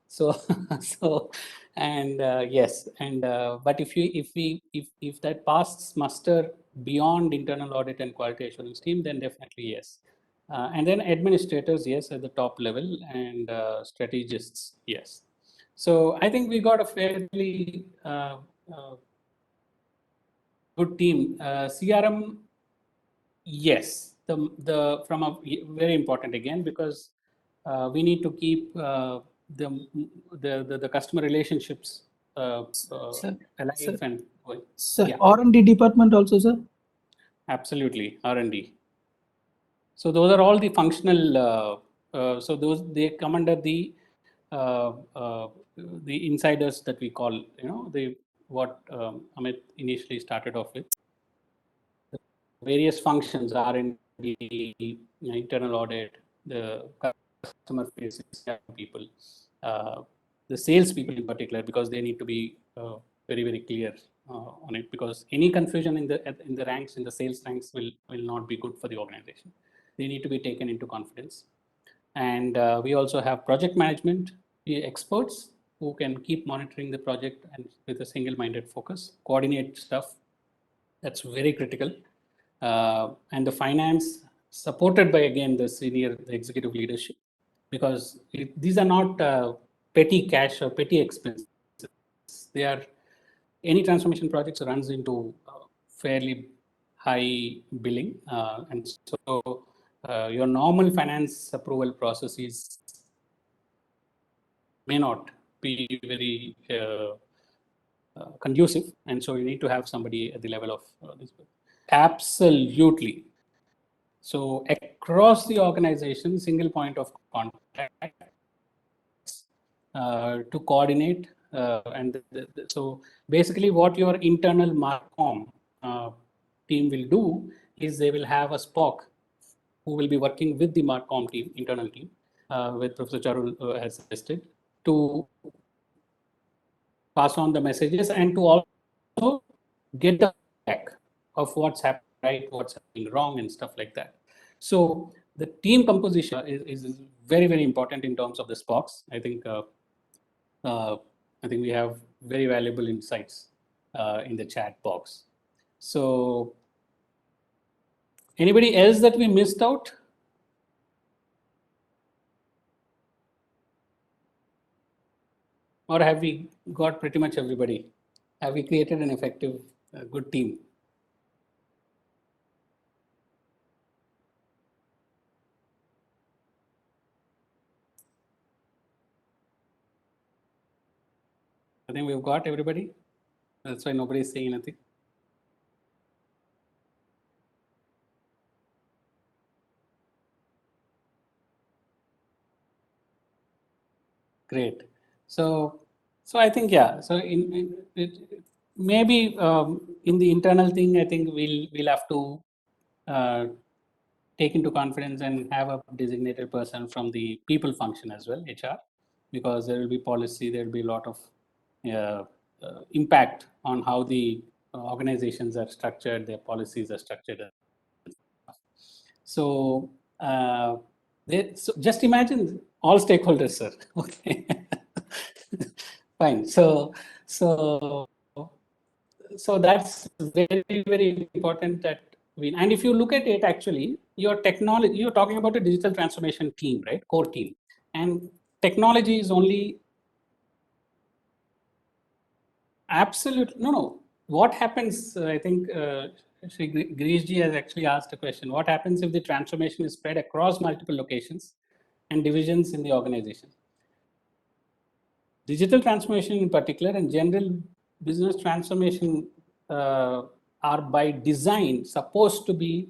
So and yes, and but if that passes muster beyond internal audit and quality assurance team, then definitely yes. And then administrators, yes, at the top level, and strategists, yes. So I think we got a fairly good team. CRM, yes, the from a very important again, because we need to keep the customer relationships alive and going. Sir, Yeah, R&D department also, sir? absolutely, R&D. So those are all the functional. So those they come under the insiders that we call, what Amit initially started off with. Various functions, R&D, internal audit, the customer facing people, the sales people in particular, because they need to be very clear on it, because any confusion in the ranks, in the sales ranks, will not be good for the organization. They need to be taken into confidence. And we also have project management experts who can keep monitoring the project and with a single-minded focus, coordinate stuff. That's very critical. And the finance supported by, again, the executive leadership, because these are not petty cash or petty expenses. They are, any transformation projects runs into fairly high billing. And so your normal finance approval processes may not be very conducive. And so you need to have somebody at the level of this. Absolutely. So across the organization, single point of contact to coordinate. And so basically what your internal Marcom team will do is they will have a SPOC who will be working with the Marcom team, internal team, with Professor Charul has suggested, to pass on the messages and to also get the feedback of what's happening right, what's happening wrong, and stuff like that. So the team composition is very, very important in terms of the SPOCs. I think we have very valuable insights in the chat box. So anybody else that we missed out? Or have we got pretty much everybody? Have we created an effective, good team? I think we've got everybody. That's why nobody's saying anything. Great. So I think, yeah. So maybe in the internal thing, I think we'll have to take into confidence and have a designated person from the people function as well, HR, because there will be policy, there will be a lot of impact on how the organizations are structured, their policies are structured. So, so just imagine all stakeholders, sir. Okay, fine. So that's very, very important that we. And if you look at it, actually, your technology. You're talking about a digital transformation team, right? Core team, and technology is only. Absolutely. No. What happens, I think Shri Girishji has actually asked a question. What happens if the transformation is spread across multiple locations and divisions in the organization? Digital transformation in particular and general business transformation are by design supposed to be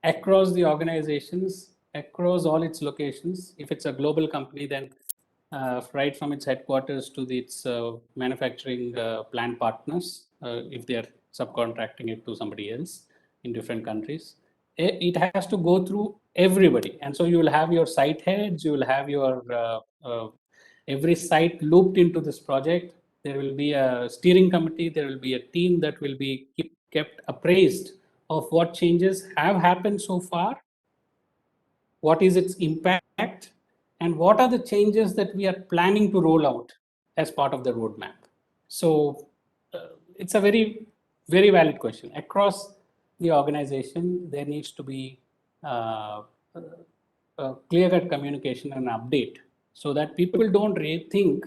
across the organizations, across all its locations. If it's a global company, then right from its headquarters to its manufacturing plant partners, if they are subcontracting it to somebody else in different countries. It has to go through everybody. And so you will have your site heads, you will have your every site looped into this project. There will be a steering committee, there will be a team that will be kept appraised of what changes have happened so far, what is its impact, and what are the changes that we are planning to roll out as part of the roadmap. So it's a very, very valid question. Across the organization, there needs to be clear-cut communication and update so that people don't rethink.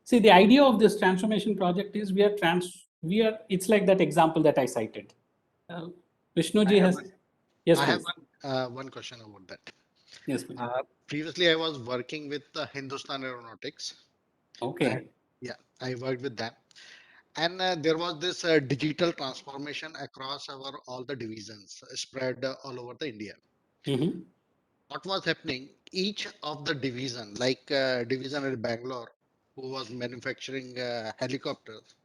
See, the idea of this transformation project is it's like that example that I cited. Vishnuji has. Yes, I please. have one question about that. Yes, please. Previously, I was working with Hindustan Aeronautics. Okay. Yeah, I worked with them. And there was this digital transformation across all the divisions spread all over the India. Mm-hmm. What was happening? Each of the division, like division at Bangalore, who was manufacturing helicopters,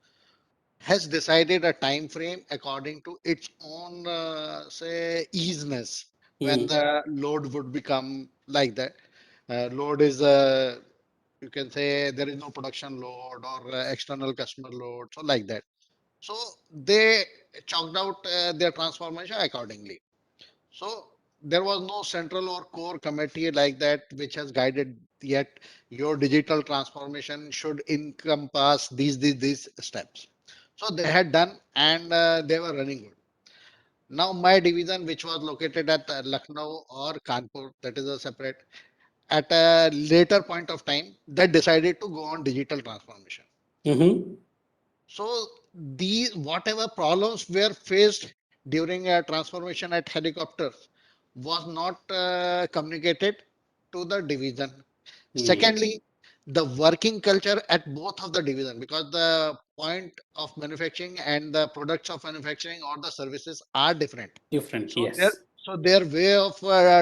has decided a time frame according to its own say easiness when the load would become like that. Load is you can say there is no production load or external customer load, so like that. So they chalked out their transformation accordingly. So there was no central or core committee like that which has guided yet your digital transformation should encompass these steps. So they had done and they were running good. Now my division, which was located at Lucknow or Kanpur, that is a separate, at a later point of time, that decided to go on digital transformation. So these whatever problems were faced during a transformation at helicopters was not communicated to the division. Secondly, the working culture at both of the division, because the point of manufacturing and the products of manufacturing or the services are different. Different, So their yes. their way of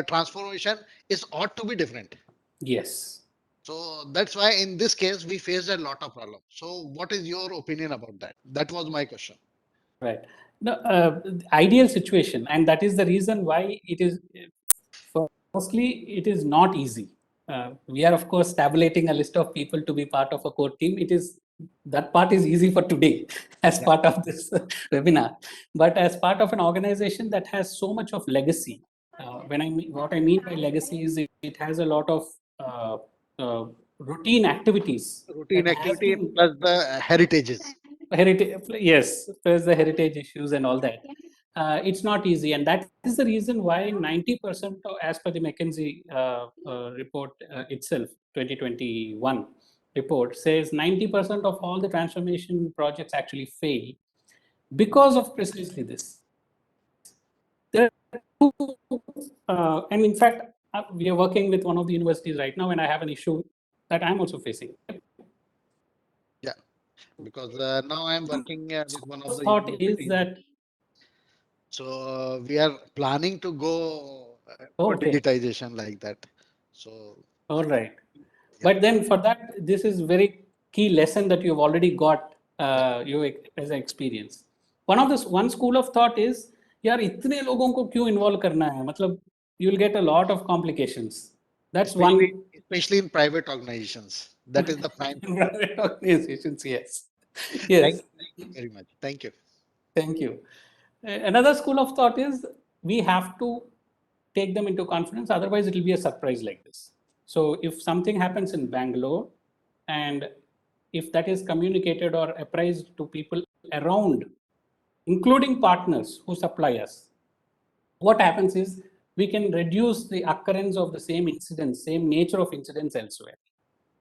transformation is ought to be different. Yes. So that's why in this case we faced a lot of problems. So what is your opinion about that? That was my question. Right. No, ideal situation, and that is the reason why it is. Firstly, it is not easy. We are of course tabulating a list of people to be part of a core team. It is that part is easy for today as part of this webinar, but as part of an organization that has so much of legacy. What I mean by legacy is it has a lot of routine activities Routine that has activity been plus the heritages. heritage, yes, there's the heritage issues and all that. It's not easy, and that is the reason why 90% as per the McKinsey report itself, 2021 report says 90% of all the transformation projects actually fail because of precisely this. There are two, and in fact, we are working with one of the universities right now, and I have an issue that I'm also facing. Yeah, because now I'm working with one of the Thought is universities. that We are planning to go for okay. digitization like that. So All right. But then for that, this is very key lesson that you've already got you as an experience. One school of thought is, यार इतने लोगों को क्यों involve करना है? मतलब you will get a lot of complications. That's especially in private organizations. That is the prime private organizations. Yes, yes. Thank you very much. Thank you. Thank you. Another school of thought is we have to take them into confidence, otherwise it will be a surprise like this. So if something happens in Bangalore and if that is communicated or apprised to people around, including partners who supply us, what happens is we can reduce the occurrence of the same incidents, same nature of incidents elsewhere,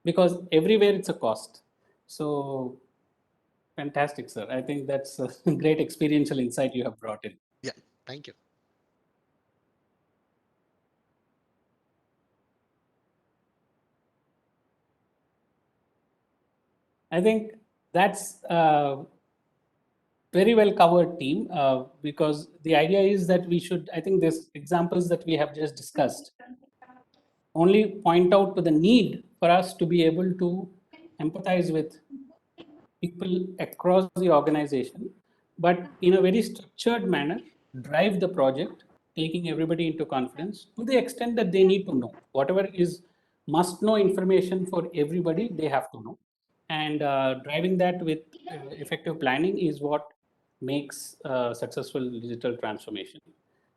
because everywhere it's a cost. So fantastic, sir. I think that's a great experiential insight you have brought in. Yeah, thank you. I think that's very well covered team because the idea is that we should, I think these examples that we have just discussed only point out to the need for us to be able to empathize with people across the organization, but in a very structured manner, drive the project, taking everybody into confidence to the extent that they need to know. Whatever is must know information for everybody, they have to know. And driving that with effective planning is what makes successful digital transformation.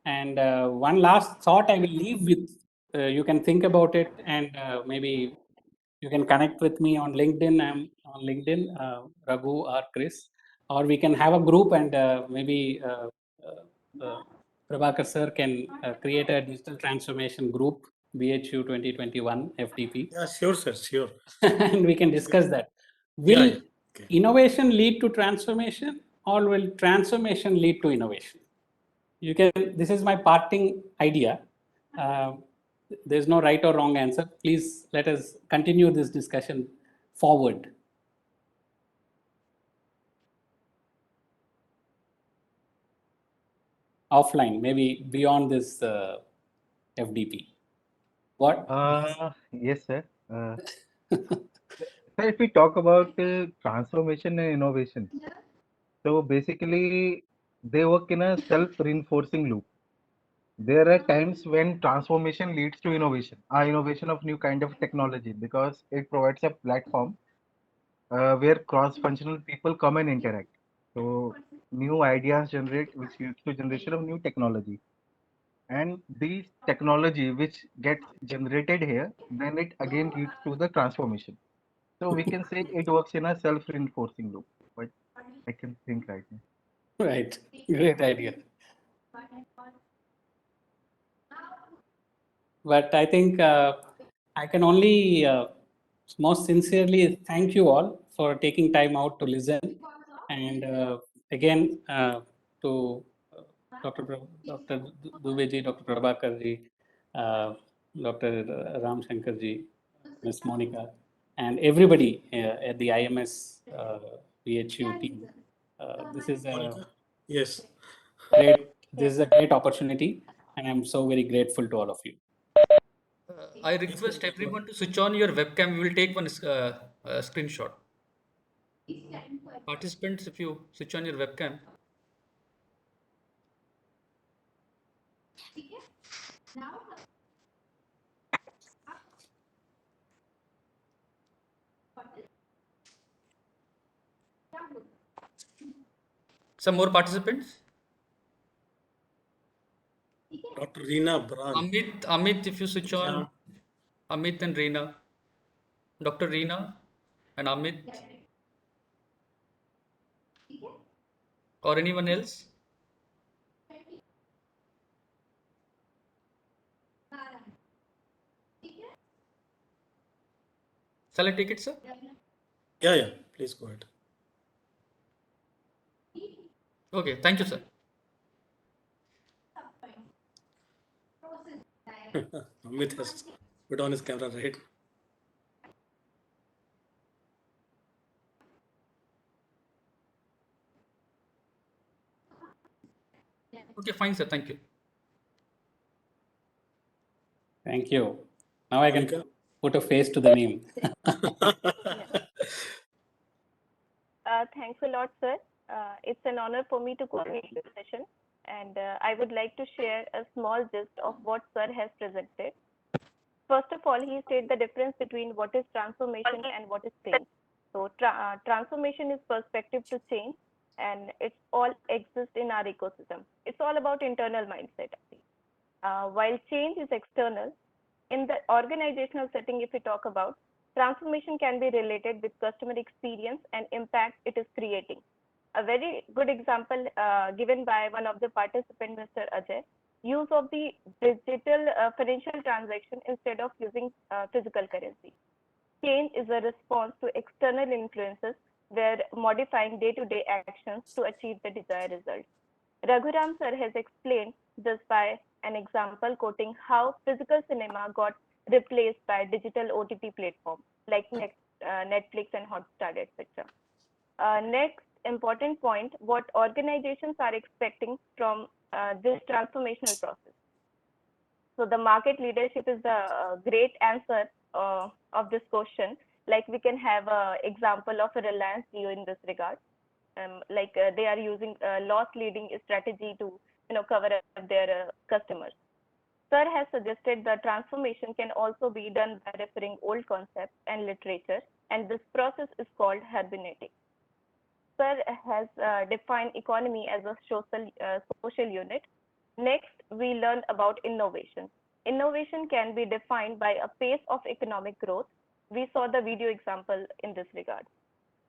And one last thought I will leave with, you can think about it and maybe you can connect with me on LinkedIn. I'm on LinkedIn, Raghu or Chris, or we can have a group and maybe Prabhakar sir can create a digital transformation group, BHU 2021 FDP. Yeah, sure, sir, sure. And we can discuss that. Will innovation lead to transformation or will transformation lead to innovation? You can, this is my parting idea. There's no right or wrong answer. Please let us continue this discussion forward. Offline, maybe beyond this FDP. What? Yes, sir. So if we talk about transformation and innovation, so basically they work in a self-reinforcing loop. There are times when transformation leads to innovation of new kind of technology because it provides a platform where cross-functional people come and interact. So new ideas generate, which leads to generation of new technology. And these technology which gets generated here, then it again leads to the transformation. So we can say it works in a self-reinforcing loop. But I can think right now. Right. Great idea. But I think I can only most sincerely thank you all for taking time out to listen. And again, to Dr. Dubeji, Dr. Prabhakar Dr. Ram Shankarji, Ms. Monica, and everybody at the IMS BHU team. This is a Monica? Yes. this is a great opportunity, and I'm so very grateful to all of you. I request everyone to switch on your webcam. We will take one screenshot. Participants, if you switch on your webcam. Some more participants? Dr. Reena Bran. Amit, if you switch on. Amit and Reena. Dr. Reena and Amit. Or anyone else? Shall I take it, sir? Yeah. Please go ahead. Okay, thank you, sir. Amit has put on his camera, right? Okay, fine, sir. Thank you. Thank you. Now I can put a face to the name. Thanks a lot, sir. It's an honor for me to coordinate this session, and I would like to share a small gist of what sir has presented. First of all, he stated the difference between what is transformation and what is change. So, transformation is perspective to change, and it's all exists in our ecosystem. It's all about internal mindset. While change is external, in the organizational setting, if we talk about, transformation can be related with customer experience and impact it is creating. A very good example given by one of the participants, Mr. Ajay, use of the digital financial transaction instead of using physical currency. Change is a response to external influences where modifying day-to-day actions to achieve the desired result. Raghuram sir has explained this by an example quoting how physical cinema got replaced by digital OTT platforms like Netflix and Hotstar, etc. Next important point, what organizations are expecting from this transformational process. So the market leadership is the great answer of this question. Like we can have an example of a Reliance Jio in this regard. They are using loss leading strategy to cover up their customers. Sir has suggested the transformation can also be done by referring old concepts and literature, and this process is called hermeneutic. Sir has defined economy as a social unit. Next, we learn about innovation. Innovation can be defined by a pace of economic growth. We saw the video example in this regard.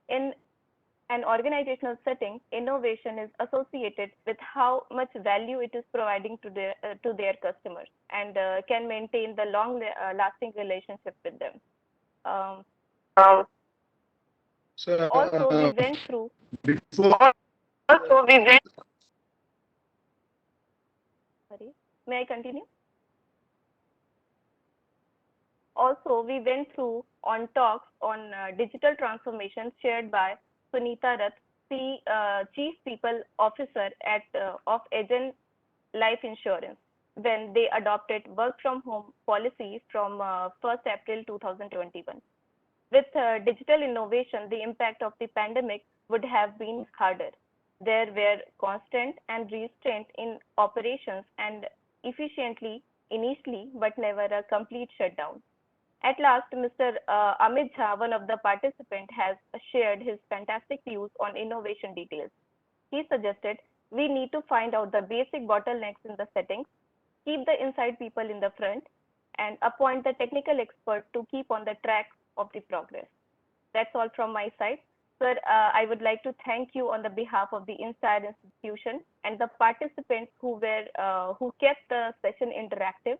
In an organizational setting, innovation is associated with how much value it is providing to their customers and can maintain the long lasting relationship with them. Also, we went through. Sorry, may I continue? Also, we went through on talks on digital transformation shared by Sunita Rath, Chief People Officer of Agent Life Insurance, when they adopted work from home policy from 1st April 2021. With digital innovation, the impact of the pandemic would have been harder. There were constant and restraint in operations and efficiently initially, but never a complete shutdown. At last, Mr. Amit Jha, one of the participants, has shared his fantastic views on innovation details. He suggested we need to find out the basic bottlenecks in the settings. keep the inside people in the front, and appoint the technical expert to keep on the track of the progress. That's all from my side. Sir, I would like to thank you on the behalf of the entire institution and the participants who kept the session interactive.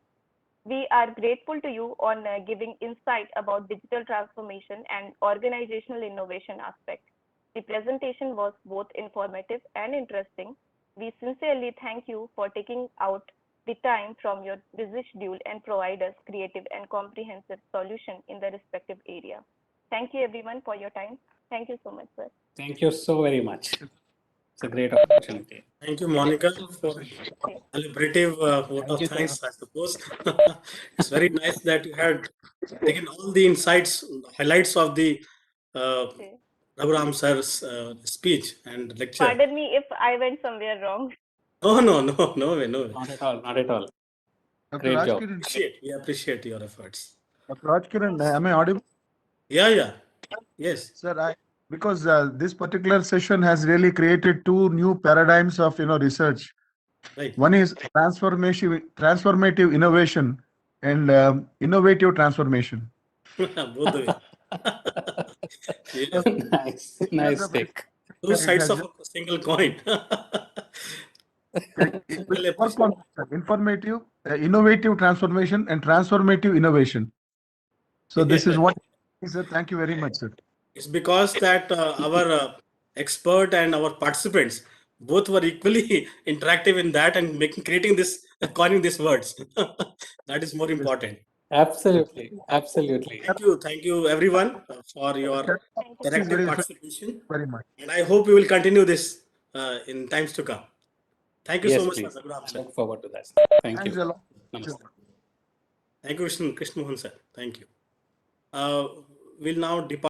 We are grateful to you on giving insight about digital transformation and organizational innovation aspect. The presentation was both informative and interesting. We sincerely thank you for taking out the time from your busy schedule and provide us creative and comprehensive solution in the respective area. Thank you everyone for your time. Thank you so much, sir. Thank you so very much. It's a great opportunity. Thank you, Monica, for celebrative vote of thanks, I suppose. It's very nice that you had taken all the insights, highlights of the Raghuram sir's speech and lecture. Pardon me if I went somewhere wrong. No way. Not at all, not at all. Dr. Great job. Rajkiran, We appreciate your efforts. Dr. Rajkiran, am I audible? Yeah. Yes. Sir, because this particular session has really created two new paradigms of research. Right. One is transformative innovation and innovative transformation. Both the way. Yeah. Nice take. Two sides of a single coin. Work on innovative transformation and transformative innovation. So this is what, sir. Thank you very much, sir. It's because that our expert and our participants both were equally interactive in that and creating this, coining these words. That is more important. Absolutely. Thank you everyone for your interactive participation. Very much. And I hope we will continue this in times to come. Thank you Yes, so much, please. Raghuram sir. Look forward to that. Thank Thanks you. a lot. Namaste. Thank you, Krishna Mohan sir. Thank you. We'll now depart.